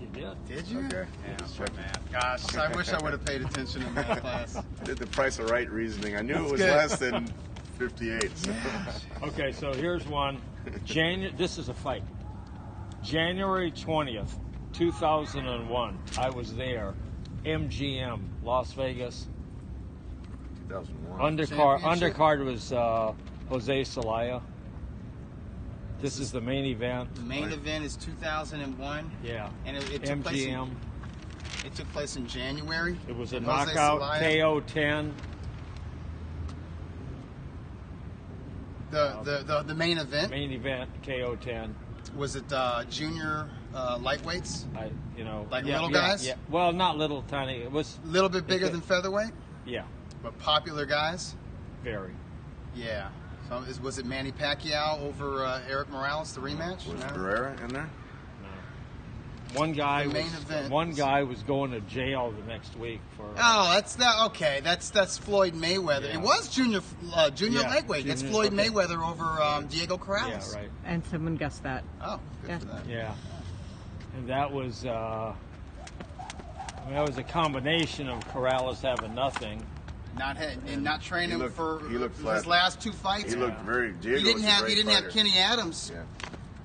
You did. Did you? Okay. Yeah, Just poor checking. man. Gosh, I wish I would have paid attention in math class. I did the price of right reasoning. I knew it was good. less than 58. So. Okay, so here's one. This is a fight. January 20th, 2001. I was there. MGM, Las Vegas. 2001. Championship? Undercard was Jose Celaya. This is the main event. The main event is 2001, Yeah. and it took place. MGM. It took place in January. It was a Jose knockout Celaya. KO 10. The main event Main event KO 10. was it junior lightweights, Like little guys? Yeah. Well, not little, tiny. It was a little bit bigger It's a- than featherweight, yeah, but popular guys. very. Yeah. So was it Manny Pacquiao over Eric Morales, the rematch? Was No? Barrera in there? One guy The main was event one was- guy was going to jail the next week for. Oh, that's not okay. That's Floyd Mayweather. Yeah. It was junior Yeah, lightweight. That's junior, Floyd okay. Mayweather over Diego yeah, Corrales. right. And someone guessed that. Oh, good Yeah. for that. Yeah, and that was that was a combination of Corrales having nothing. Not training He looked for flat. his last two fights. He looked very. Diego He didn't was a have great Kenny fighter. Adams. Yeah.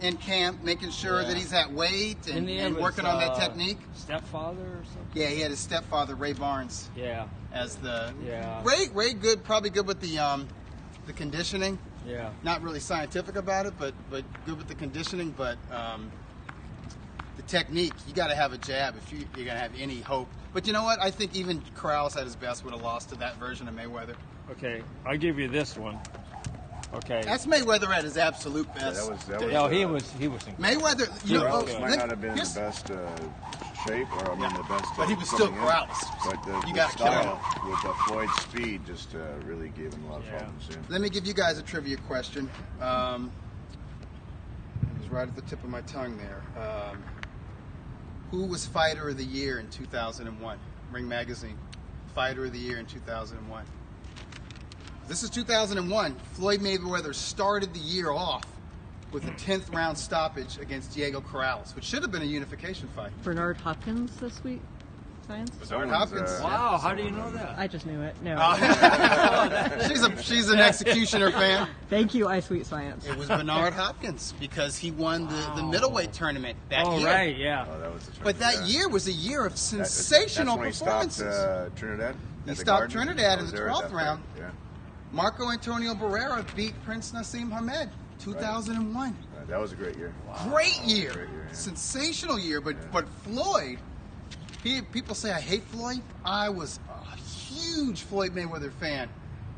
in camp, making sure Yeah. that he's at weight In the and end, working was, on that technique. Stepfather or something. Yeah, he had his stepfather Ray Barnes Yeah. as the Yeah. Ray good, probably good with the conditioning. Yeah. Not really scientific about it, but good with the conditioning. But the technique, you got to have a jab if you're going to have any hope. But you know what? I think even Corrales at his best would have lost to that version of Mayweather. Okay, I'll give you this one. Okay. That's Mayweather at his absolute Yeah, best. that was. No, he was incredible. Mayweather, you know, Corrales might not have been in the here's- best shape, or I mean the best. But he was still coming in. Corrales. But the You gotta kill style with Floyd's speed just really gave him a lot of Yeah. problems. Yeah. Let me give you guys a trivia question. It was right at the tip of my tongue there. Who was Fighter of the Year in 2001? Ring Magazine. Fighter of the Year in 2001. This is 2001. Floyd Mayweather started the year off with a 10th round stoppage against Diego Corrales, which should have been a unification fight. Bernard Hopkins this week. Science. Bernard Someone's, Hopkins. Wow, how do you know that? I just knew it. No. She's an executioner fan. Thank you, I Sweet Science. It was Bernard Hopkins because he won the middleweight tournament that Oh, year. right, yeah. Oh, that was the But that yeah. year was a year of That's sensational when performances. He stopped Trinidad. He at the stopped Garden? Trinidad I in was the there at 12th that round. fight. Yeah. Marco Antonio Barrera beat Prince Nassim Hamed, 2001. That was a great year. Great year, Great year, yeah. sensational year. But Floyd, people say I hate Floyd. I was a huge Floyd Mayweather fan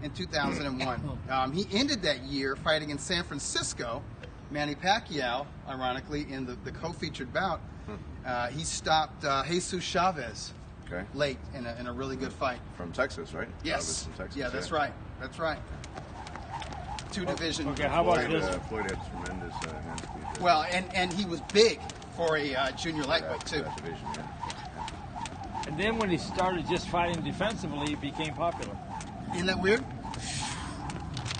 in 2001. He ended that year fighting in San Francisco, Manny Pacquiao, ironically, in the co-featured bout. He stopped Jesus Chavez Okay. late in a really good fight. From Texas, right? Yes. From Texas, Yeah, that's right. That's right. Two division. Okay, how about Floyd, this? Floyd had tremendous hand speed. Well, and he was big for a junior lightweight too. That division, yeah. And then when he started just fighting defensively, he became popular. Isn't that weird?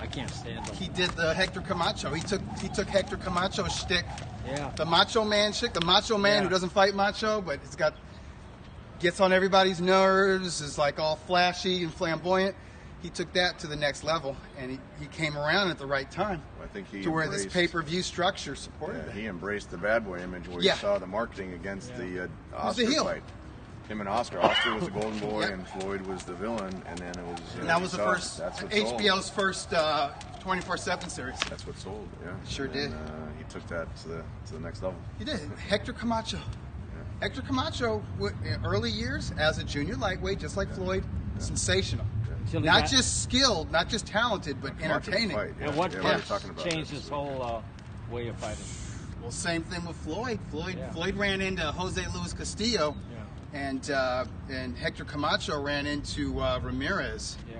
I can't stand him. He did the Hector Camacho. He took Hector Camacho's shtick, Yeah. the Macho Man shtick, the Macho Man Yeah. who doesn't fight macho, but gets on everybody's nerves, is like all flashy and flamboyant. He took that to the next level, and he came around at the right time I think he to where this embraced- pay-per-view structure supported Yeah, it. he embraced the bad boy image where Yeah. you saw the marketing against the was the Oscar heel. fight. Him and Oscar. Oscar was the golden boy, Yeah. and Floyd was the villain. And then it was. And that was the you saw, first that's what HBO's sold. first 24/7 series. That's what sold. Yeah, Sure and did. He took that to the next level. He did. Hector Camacho. Hector Camacho, in early years as a junior lightweight, just like Floyd, sensational. Till he Not got- just skilled, not just talented, but Camacho could entertaining. fight, yeah. And what Yeah, we punch were talking about changed that his this whole way of fighting? Well, same thing with Floyd. Yeah. Floyd ran into Jose Luis Castillo, Yeah. and Hector Camacho ran into Ramirez. Yeah.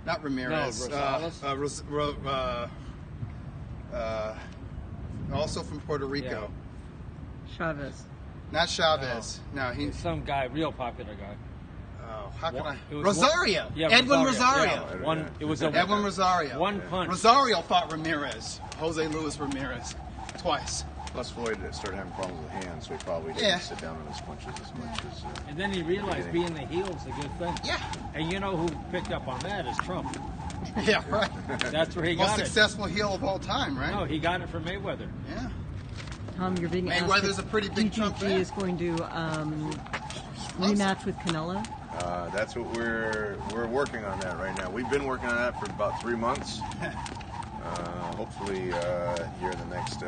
Not Ramirez. No, Rosales? Also from Puerto Rico. Chavez. Not Chavez. No, he. Some guy, real popular guy. Oh, how can I? It was Rosario. Yeah, Edwin Rosario. Yeah. One. It was a Edwin Rosario. one punch. Rosario fought Ramirez. Jose Luis Ramirez. Twice. Plus, Floyd started having problems with hands, so he probably didn't Yeah. sit down on his punches as much as. And then he realized being the heel is a good thing. Yeah. And you know who picked up on that is Trump. Yeah, right. That's where he Most got it. successful heel of all time, right? No, he got it from Mayweather. Yeah. Tom, you're being asked Mayweather's if a pretty big Trump DDG fan. is going to rematch with Canelo. That's what we're working on that right now. We've been working on that for about 3 months. Hopefully, here in the next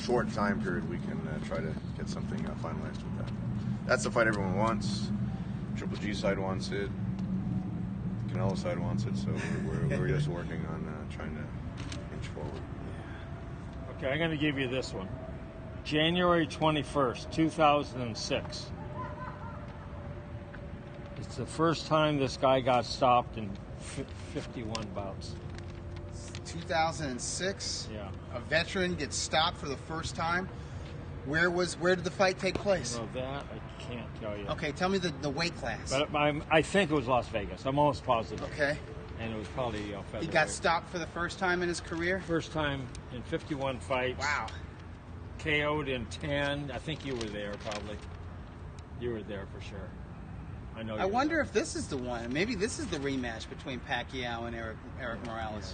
short time period, we can try to get something finalized with that. That's the fight everyone wants. Triple G side wants it. Canelo side wants it. So we're just working on trying to inch forward. Okay, I'm going to give you this one. January 21st, 2006. It's the first time this guy got stopped in 51 bouts. 2006. Yeah. A veteran gets stopped for the first time. Where did the fight take place? So that I can't tell you. Okay, tell me the weight class. But I think it was Las Vegas. I'm almost positive. Okay. And it was probably He featherweight. got stopped for the first time in his career. First time in 51 fights. Wow. KO'd in 10. I think you were there probably. You were there for sure. I know. I wonder if this is the one. Maybe this is the rematch between Pacquiao and Eric Morales.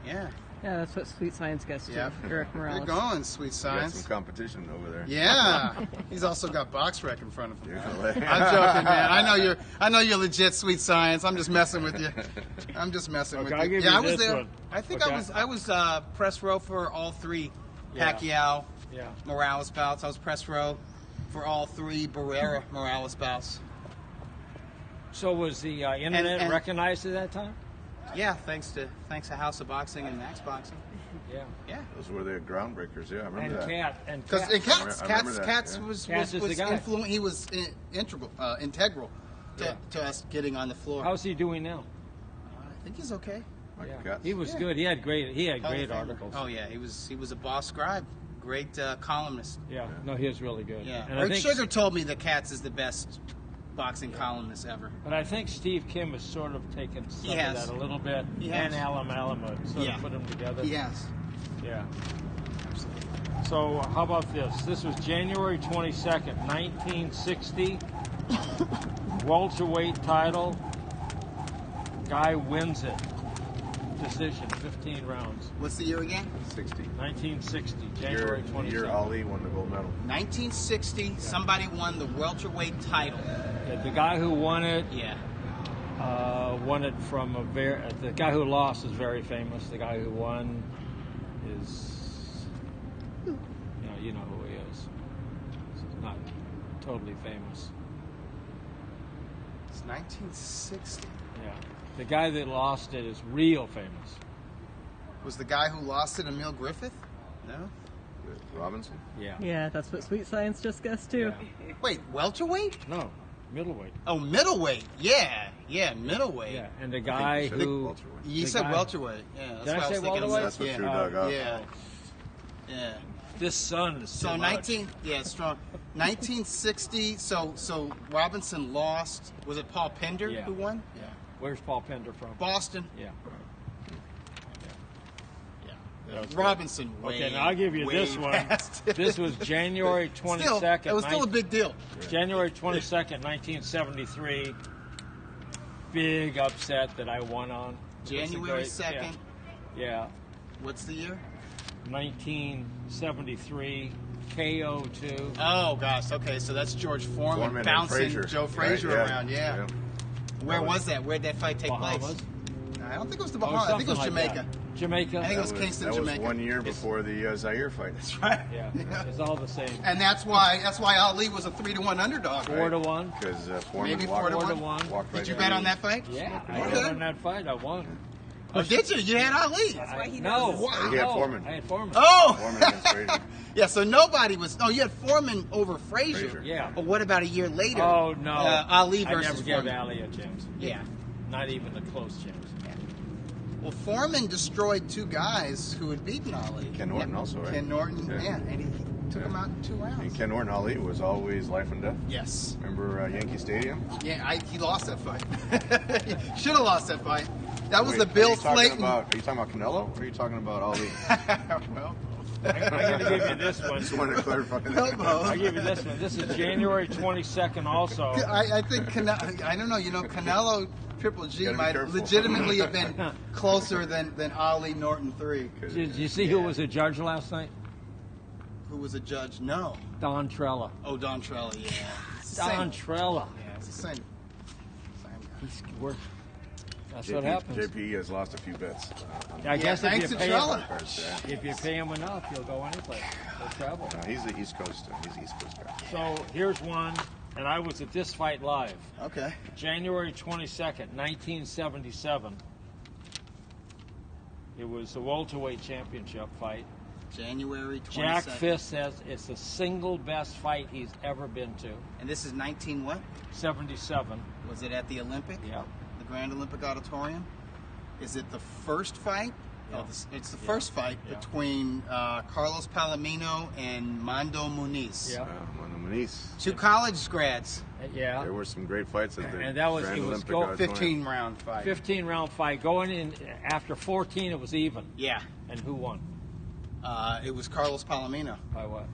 Yeah, Yeah. Yeah, that's what Sweet Science gets to. Yeah. Eric You're Morales. going, Sweet Got Science. some competition over there. Yeah, he's also got box rec in front of him. Yeah. I'm joking, man. I know you're legit, Sweet Science. I'm just messing with you. I'm just messing with Okay, I'll you. give Yeah, you I was this there. one. I think Okay. I was press row for all three Yeah. Pacquiao Yeah. Morales bouts. I was press row for all three Barrera Morales bouts. So was the internet and- recognized at that time? Yeah, thanks to House of Boxing and Max Boxing. Yeah. Yeah. Those were the groundbreakers. Yeah, I remember And that. Because Cats. I remember that, Cats yeah. was Cats is the guy. influential. He was integral Yeah. to us getting on the floor. How's he doing now? I think he's okay. Michael Yeah. Katz. He was Yeah. good. He had great Hall of Famer. articles. Oh yeah, he was a boss scribe, great columnist. Yeah. No, he was really good. Yeah, And I Rick think, Sugar told me that Katz is the best boxing columnist ever. But I think Steve Kim has sort of taken some He of has. that a little bit, He and has. Alam Alama sort Yeah. of put them together. Yes. Yeah. So how about this? This was January 22nd, 1960. Welterweight title. Guy wins it. Decision, 15 rounds. What's the year again? 60. 1960, January Year 22nd. Ali won the gold medal. 1960. Somebody won the welterweight title. Yeah, the guy who won it Yeah. won it from the guy who lost is very famous. The guy who won is, you know who he is. He's not totally famous. It's 1960. Yeah, the guy that lost it is real famous. Was the guy who lost it Emil Griffith? No. Robinson. Yeah. Yeah, that's what Sweet Science just guessed too. Yeah. Wait, welterweight? No, middleweight. Oh, middleweight. Yeah, middleweight. Yeah, and the guy I think who welterweight. You The said guy- welterweight. Yeah, that's Did I what I say was thinking. welterweight? That's what yeah. threw Doug off. Yeah. Yeah. this son is So too much. 19, yeah, strong. 1960. So Robinson lost. Was it Paul Pender Yeah. who won? Yeah. Where's Paul Pender from? Boston. Yeah. Yeah. Robinson. Okay, way- now I'll give you way this one. past it. This was January 22nd. Still, it was still a big deal. January 22nd, 1973. Big upset that I won on. It's a January great- 2nd. Yeah. What's the year? 1973. KO2. Oh gosh. Okay, so that's George Foreman, Foreman and bouncing Frazier. Joe Frazier Right, around. Yeah. Where was that? Where'd that fight take Bahamas. place? I don't think it was the Or Bahamas. I think it was something like Jamaica. that. Jamaica. I think it was Kingston, that Jamaica. was 1 year before the Zaire fight. That's right. Yeah, it's all the same. And that's why Ali was a 3-1 underdog. 4-1. Because Foreman Maybe walked, 4-1. walked right Did you in. bet on that fight? Yeah, I Okay. bet on that fight. I won. Oh, did you? You had Ali. That's why he No, knows. Wow. He had no, Foreman. I had Foreman. Oh. Foreman against Frazier. Yeah. So nobody was. Oh, you had Foreman over Frazier. Frazier. Yeah. But what about a year later? Oh no, Ali I versus never gave Foreman. Ali a chance. Yeah. Not even a close chance. Well, Foreman destroyed two guys who had beaten Ali. Ken Norton also, right? Ken Norton, Yeah. yeah, and he took him out in 2 rounds. And Ken Norton Ali was always life and death. Yes. Remember Yankee Stadium? Yeah, he lost that fight. Should have lost that fight. That was Wait, the Bill are you talking Slayton. about- Are you talking about Canelo or are you talking about Ali? Well, I'm going to give you this one. Just wanted to clarify that. no, both. I'll give you this one. This is January 22nd also. I think Canelo, I don't know. Canelo Triple G Gotta be might careful. legitimately have been closer than Ali Norton 3. Did you see who was a judge last night? Who was a judge? No. Don Trella. Oh, Don Trella. Yeah. It's the Don same. Trella. Yeah, it's the same. He's worth. That's what happens. JP has lost a few bets. I guess if thanks you to pay Trella. him, if you pay him enough, he'll go anyplace. He'll travel. He's the East Coast. He's the East Coast guy. So here's one, and I was at this fight live. Okay. January 22nd, 1977. It was the welterweight championship fight. January 22nd. Jack Fisk says it's the single best fight he's ever been to. And this is 19 what? 77. Was it at the Olympic? Yeah. The Grand Olympic Auditorium? Is it the first fight? Yeah. Oh, it's the Yeah. first fight Yeah. between Carlos Palomino and Mando Muniz. Yeah. Mando Muniz. Two college grads. Yeah. There were some great fights at the And that was- Grand it was Olympic go- Auditorium. 15-round fight. 15-round fight. Going in after 14, it was even. Yeah. And who won? It was Carlos Palomino. By what?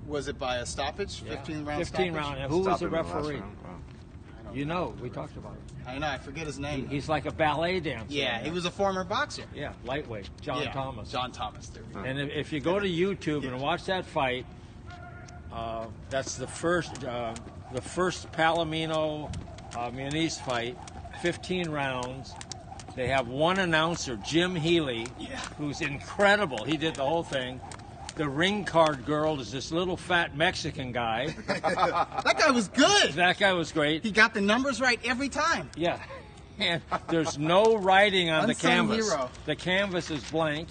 Was it by a stoppage? Yeah. 15-round 15 stoppage? round. And who was Stopped the him in last referee? round. Wow. I You know, we talked about it. I know. I forget his name. He's like a ballet dancer. Yeah, he was a former boxer. Yeah, lightweight. John Thomas. John Thomas. There we go. And if you go to YouTube and watch that fight, that's the first Palomino Muniz fight, 15 rounds. They have one announcer, Jim Healy, who's incredible. He did the whole thing. The ring card girl is this little fat Mexican guy. That guy was good. That guy was great. He got the numbers right every time. Yeah. And there's no writing on the Unsung canvas. hero. The canvas is blank.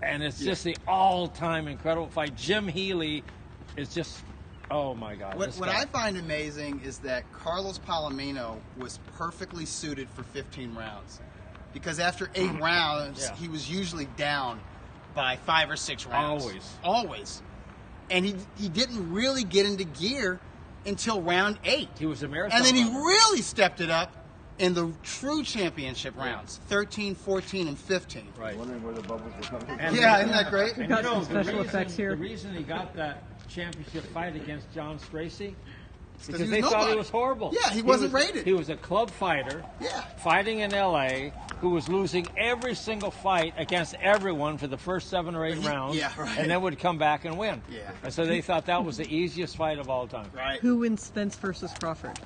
And it's just the all-time incredible fight. Jim Healy is just, oh my God. What I find amazing is that Carlos Palomino was perfectly suited for 15 rounds. Because after 8 rounds, he was usually down by 5 or 6 rounds. Always. And he didn't really get into gear until round 8. He was a marathon And then he runner. really stepped it up in the true championship rounds, 13, 14, and 15. Right. Wondering where the bubbles were coming from. And Yeah, isn't that great? And Got you know, some special effects here. The reason he got that championship fight against John Stracey, because he was they thought he nobody. was horrible. Yeah, he wasn't rated. He was a club fighter, fighting in L.A., who was losing every single fight against everyone for the first 7 or 8 rounds, and then would come back and win. Yeah. And so they thought that was the easiest fight of all time. Right. Who wins Spence versus Crawford?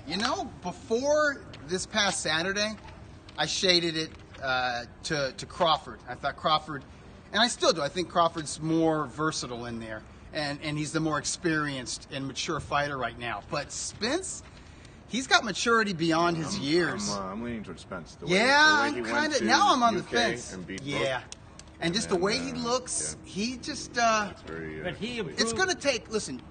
You know, before this past Saturday, I shaded it to Crawford. I thought Crawford, and I still do, I think Crawford's more versatile in there. And he's the more experienced and mature fighter right now. But Spence, he's got maturity beyond his years. I'm leaning towards Spence. The Way I'm kind of. Now I'm on the fence. And beat and just the way he looks, he just. It's very, But he improved. It's going to take. Listen,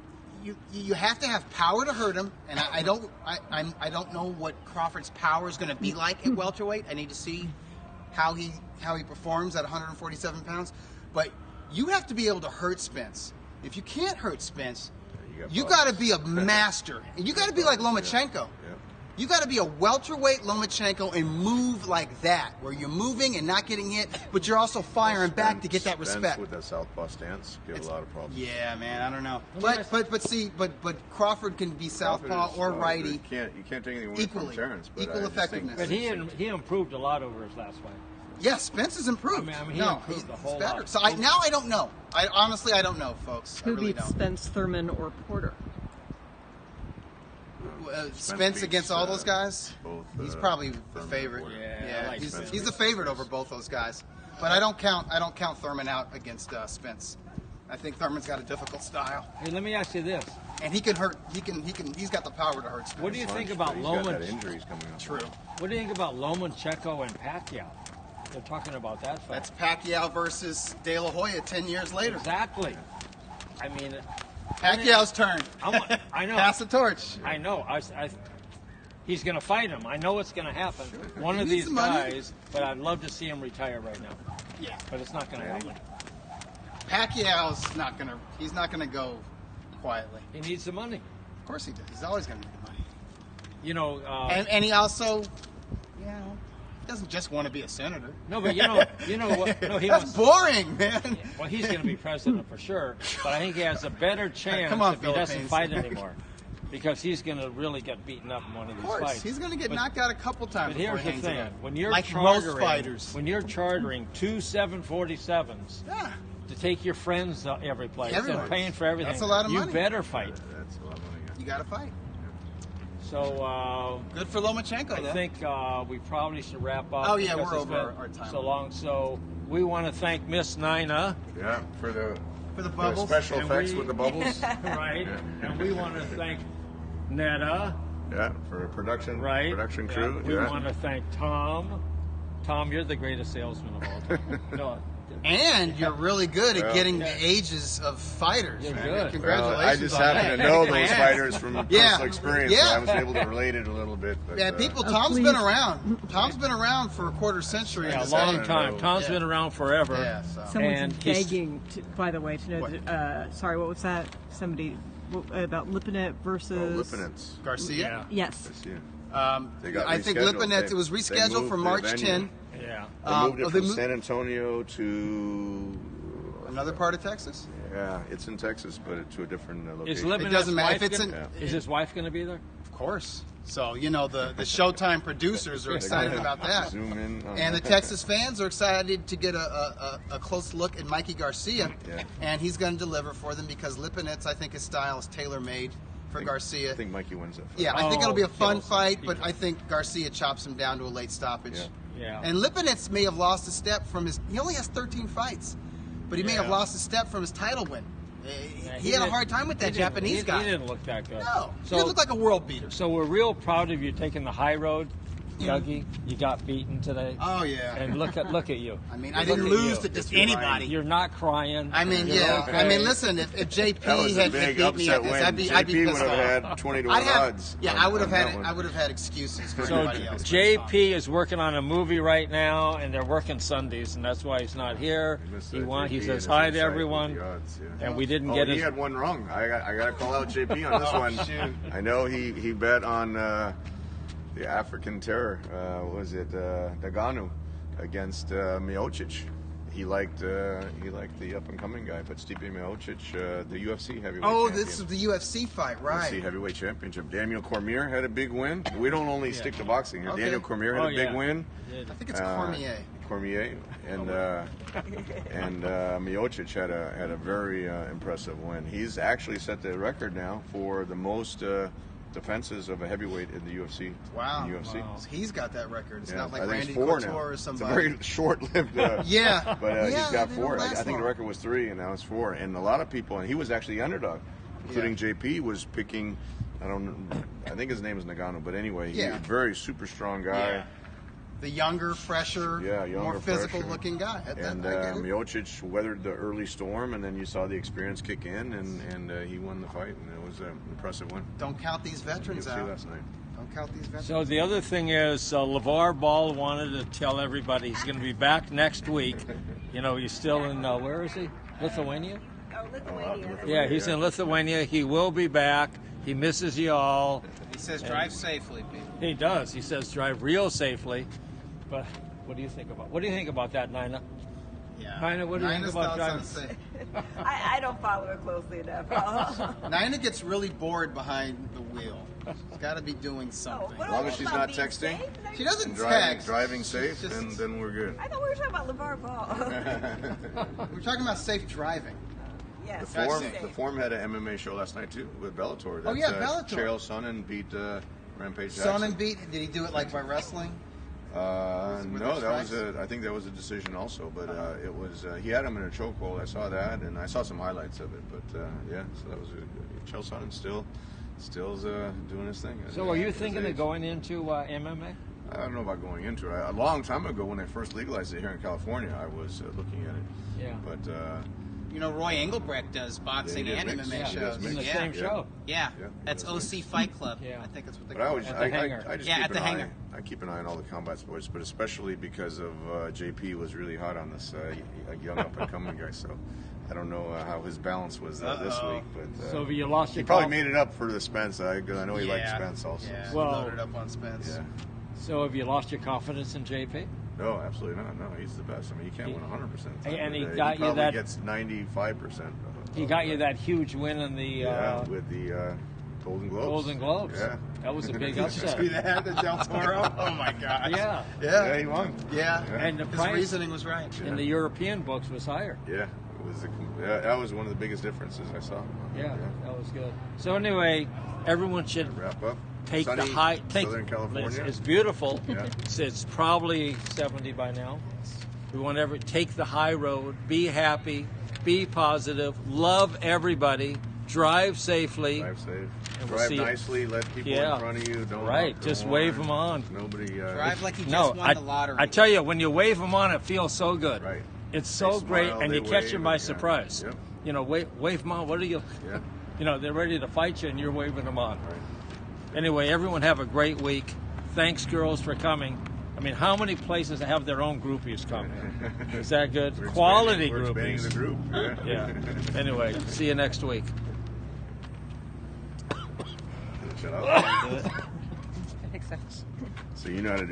you have to have power to hurt him, and I don't know what Crawford's power is going to be like at welterweight. I need to see how he performs at 147 pounds. But you have to be able to hurt Spence. If you can't hurt Spence, you got to be a master. And you got to be like Lomachenko. You got to be a welterweight Lomachenko and move like that, where you're moving and not getting hit, but you're also firing back to get that respect. Spence with that southpaw stance give a lot of problems. Yeah, man, I don't know. But Crawford can be southpaw or righty. You can't take anything away from Terrence. But equal effectiveness. But he improved a lot over his last fight. Yeah, Spence has improved. I mean, he improved a whole better. lot. So now I don't know. Honestly, I don't know, folks. Who I really beats don't. Spence, Thurman, or Porter? Spence beats, against all those guys? both, He's probably the Thurman favorite. and Yeah, I like he's Spence. the favorite over both those guys. But I don't count Thurman out against Spence. I think Thurman's got a difficult style, Hey, let me ask you this. and he can hurt. He's got the power to hurt Spence. What do you think about He's got that Lomachenko? injuries coming up. True. What do you think about Lomachenko and Pacquiao? They're talking about that fight. That's Pacquiao versus De La Hoya 10 years later. Exactly. I mean, Pacquiao's turn. I know. Pass the torch. I know. He's going to fight him. I know it's going to happen. One of He needs these the money. guys, but I'd love to see him retire right now. Yeah. But it's not going to happen. Pacquiao's not gonna. He's not gonna go quietly. He needs the money. Of course he does. He's always gonna need the money. You know. And he also, doesn't just want to be a senator. No, but you know what? No, he That's wants. boring, man. Well, he's going to be president for sure. But I think he has a better chance Come on, if he doesn't Philippines. fight anymore, because he's going to really get beaten up in one of Of these course, fights. he's gonna get But- knocked out a couple times But before here's he the hangs it thing: up. when you're like most chartering, fighters. when you're chartering 2 747s Yeah. to take your friends every place Everywhere. and paying for everything, That's a lot of you money. better fight. That's a lot of money. You gotta fight. So Good for Lomachenko, I though. think we probably should wrap up. Oh, yeah, because we're it's over been our time. so long. So we want to thank Miss Nina, Yeah, for the bubbles. special And effects we- with the bubbles. right? And we want to thank Neda, Yeah, for production right? crew. We want to thank Tom. Tom, you're the greatest salesman of all time. No, And you're really good at Well, getting the ages of fighters. You're man. good. Congratulations. Well, I just on happen that. to know those Man. fighters from Yeah. personal experience, Yeah. so I was able to relate it a little bit. But, Yeah, people. Oh, Tom's please. been around. Tom's been around for a quarter century. in yeah, a this long game. time. Tom's Yeah. been around forever. Yeah. So. Someone's And he's- begging, by the way, to know. What? Sorry, what was that? Somebody about Lipinets versus. Lipinets. Garcia. Yes. They got I think rescheduled. Lipinets. It was They rescheduled moved for the March venue. 10. Yeah. They moved it they from moved- San Antonio to Another part of Texas. yeah, it's in Texas, but to a different Is location. It doesn't Lipinets' matter. wife If it's gonna- in- Is his wife going to be there? Of course. So, you know, the Showtime producers are excited about that. Zoom in. And the Texas fans are excited to get a close look at Mikey Garcia. Yeah. And he's going to deliver for them because Lipinets, I think his style is tailor-made for Garcia. I think Mikey wins that fight. Yeah, I think it'll be a fun kills him. fight, but I think Garcia chops him down to a late stoppage. Yeah. Yeah. And Lipinets may have lost a step from he only has 13 fights, but he may have Yeah. lost a step from his title win. Yeah, He had a didn't- hard time with that he didn't- Japanese he, guy. He didn't look that good. No, So, he looked like a world beater. so we're real proud of you taking the high road, Dougie. You got beaten today. Oh, yeah. And look at you. I mean, I Look didn't at lose you. to just You're anybody. You're not crying. I mean, You're yeah. okay. I mean, listen, if JP That was a had big beat me at upset this, win. I'd be JP would pissed have off. had 20 to I'd 1 have, odds. yeah, on- I would on have that had one. I would have had excuses for So everybody else. JP is working on a movie right now, and they're working Sundays, and that's why he's not here. I missed He that He JP says and hi his to insight with everyone, the odds, yeah. and we didn't Oh, get he his. had one wrong. I got to call out JP on this one. shoot. I know he bet on the African terror. What was it Nagano against Miocic? He liked the up and coming guy, but Stipe Miocic, the UFC heavyweight. Oh, champion. this is the UFC fight, UFC right? heavyweight championship. Daniel Cormier had a big win. We don't only stick to boxing here. Okay. Daniel Cormier had Oh, a big yeah. win. I think it's Cormier. Cormier and Miocic had a very impressive win. He's actually set the record now for the most defenses of a heavyweight in the UFC. Wow. In UFC. Wow. He's got that record. It's Yeah, not like I think Randy it's 4 Couture now. or It's a somebody. very short-lived. Yeah. But Yeah, he's got they 4. don't I last think the long. record was 3, and now it's 4. And a lot of people, and he was actually the underdog, including JP, was picking. I think his name is Nagano, but anyway, he's Yeah. a very super strong guy. Yeah. The younger, fresher, more physical-looking guy. And I get it. Miocic weathered the early storm, and then you saw the experience kick in, and he won the fight, and it was an impressive win. Don't count these veterans UFC out. last night. Don't count these veterans. So the other thing is, LeVar Ball wanted to tell everybody he's going to be back next week. You know, he's still in where is he? Lithuania. Oh, Lithuania. Yeah, he's in Lithuania. He will be back. He misses you all. He says drive safely, people. He does. He says drive real safely. But what do you think about that, Nina? Yeah. Nina, what do you think Nina's about thoughts driving? on I don't follow it closely enough. Oh, Nina gets really bored behind the wheel. She's got to be doing something. what As long about as she's being not safe? texting. She doesn't And text. driving safe, Just- then we're good. I thought we were talking about LeVar Ball. We're talking about safe driving. Yes. The Form, safe. the Form had an MMA show last night too with Bellator. Oh, yeah, Bellator. Chael Sonnen beat Rampage Jackson. Sonnen beat. Did he do it like by wrestling? With No, the that was strikes? I think that was a decision also, but it was he had him in a chokehold. I saw that, and I saw some highlights of it. But yeah, so that was Chael Sonnen still's doing his thing. So are you At his thinking of age. going into MMA? I don't know about going into it. A long time ago, when they first legalized it here in California, I was looking at it. Yeah. But You know, Roy Engelbrecht does boxing Yeah, he and does mix. MMA Yeah, he shows. does In the mix. same Yeah. show. Yeah, Yeah, that's he does OC Fight Club. Yeah. I think that's what they But I call always, it. At the hangar. I just Yeah, keep at an the eye. hangar. I keep an eye on all the combat sports, but especially because of JP was really hot on this young up and coming guy. So I don't know how his balance was this week, but So have you lost he your probably conf- made it up for the Spence. I know he liked Yeah. Spence also. Yeah. So. Well- Loaded up on Spence. Yeah. So have you lost your confidence in JP? No, absolutely not. No, he's the best. I mean, he can't win 100%. And he got you probably that- gets 95%. He got you that huge win in the Yeah, with the Golden Globes. Golden Globes. Yeah. That was a big See upset. that, the Del Toro? Oh my gosh. Yeah. Yeah, he won. Yeah. And the His price reasoning was right. in the European books was higher. Yeah, it was. That was one of the biggest differences I saw. Yeah, that was good. So anyway, everyone should Wrap up. take Sunny, the high. Take Southern California. It's beautiful. Yeah. It's probably 70 by now. We want to take the high road. Be happy. Be positive. Love everybody. Drive safely. Drive safe. And we'll Drive see you- nicely. Let people Yeah. in front of you. Don't Right, honk the just horn. wave 'em on. Nobody. Drive like you No, just won the lottery. I tell you, when you wave them on, it feels so good. Right. It's so They great, smile, and they you catch wave, them by yeah. surprise. Yep. You know, wave them on. What are you? Yeah. You know, they're ready to fight you, and you're waving them on. Right. Anyway, everyone have a great week. Thanks, girls, for coming. I mean, how many places have their own groupies come? Is that good? We're Quality expanding groupies. the group. Yeah. Anyway, see you next week. Shut up. Exactly. So you know how to do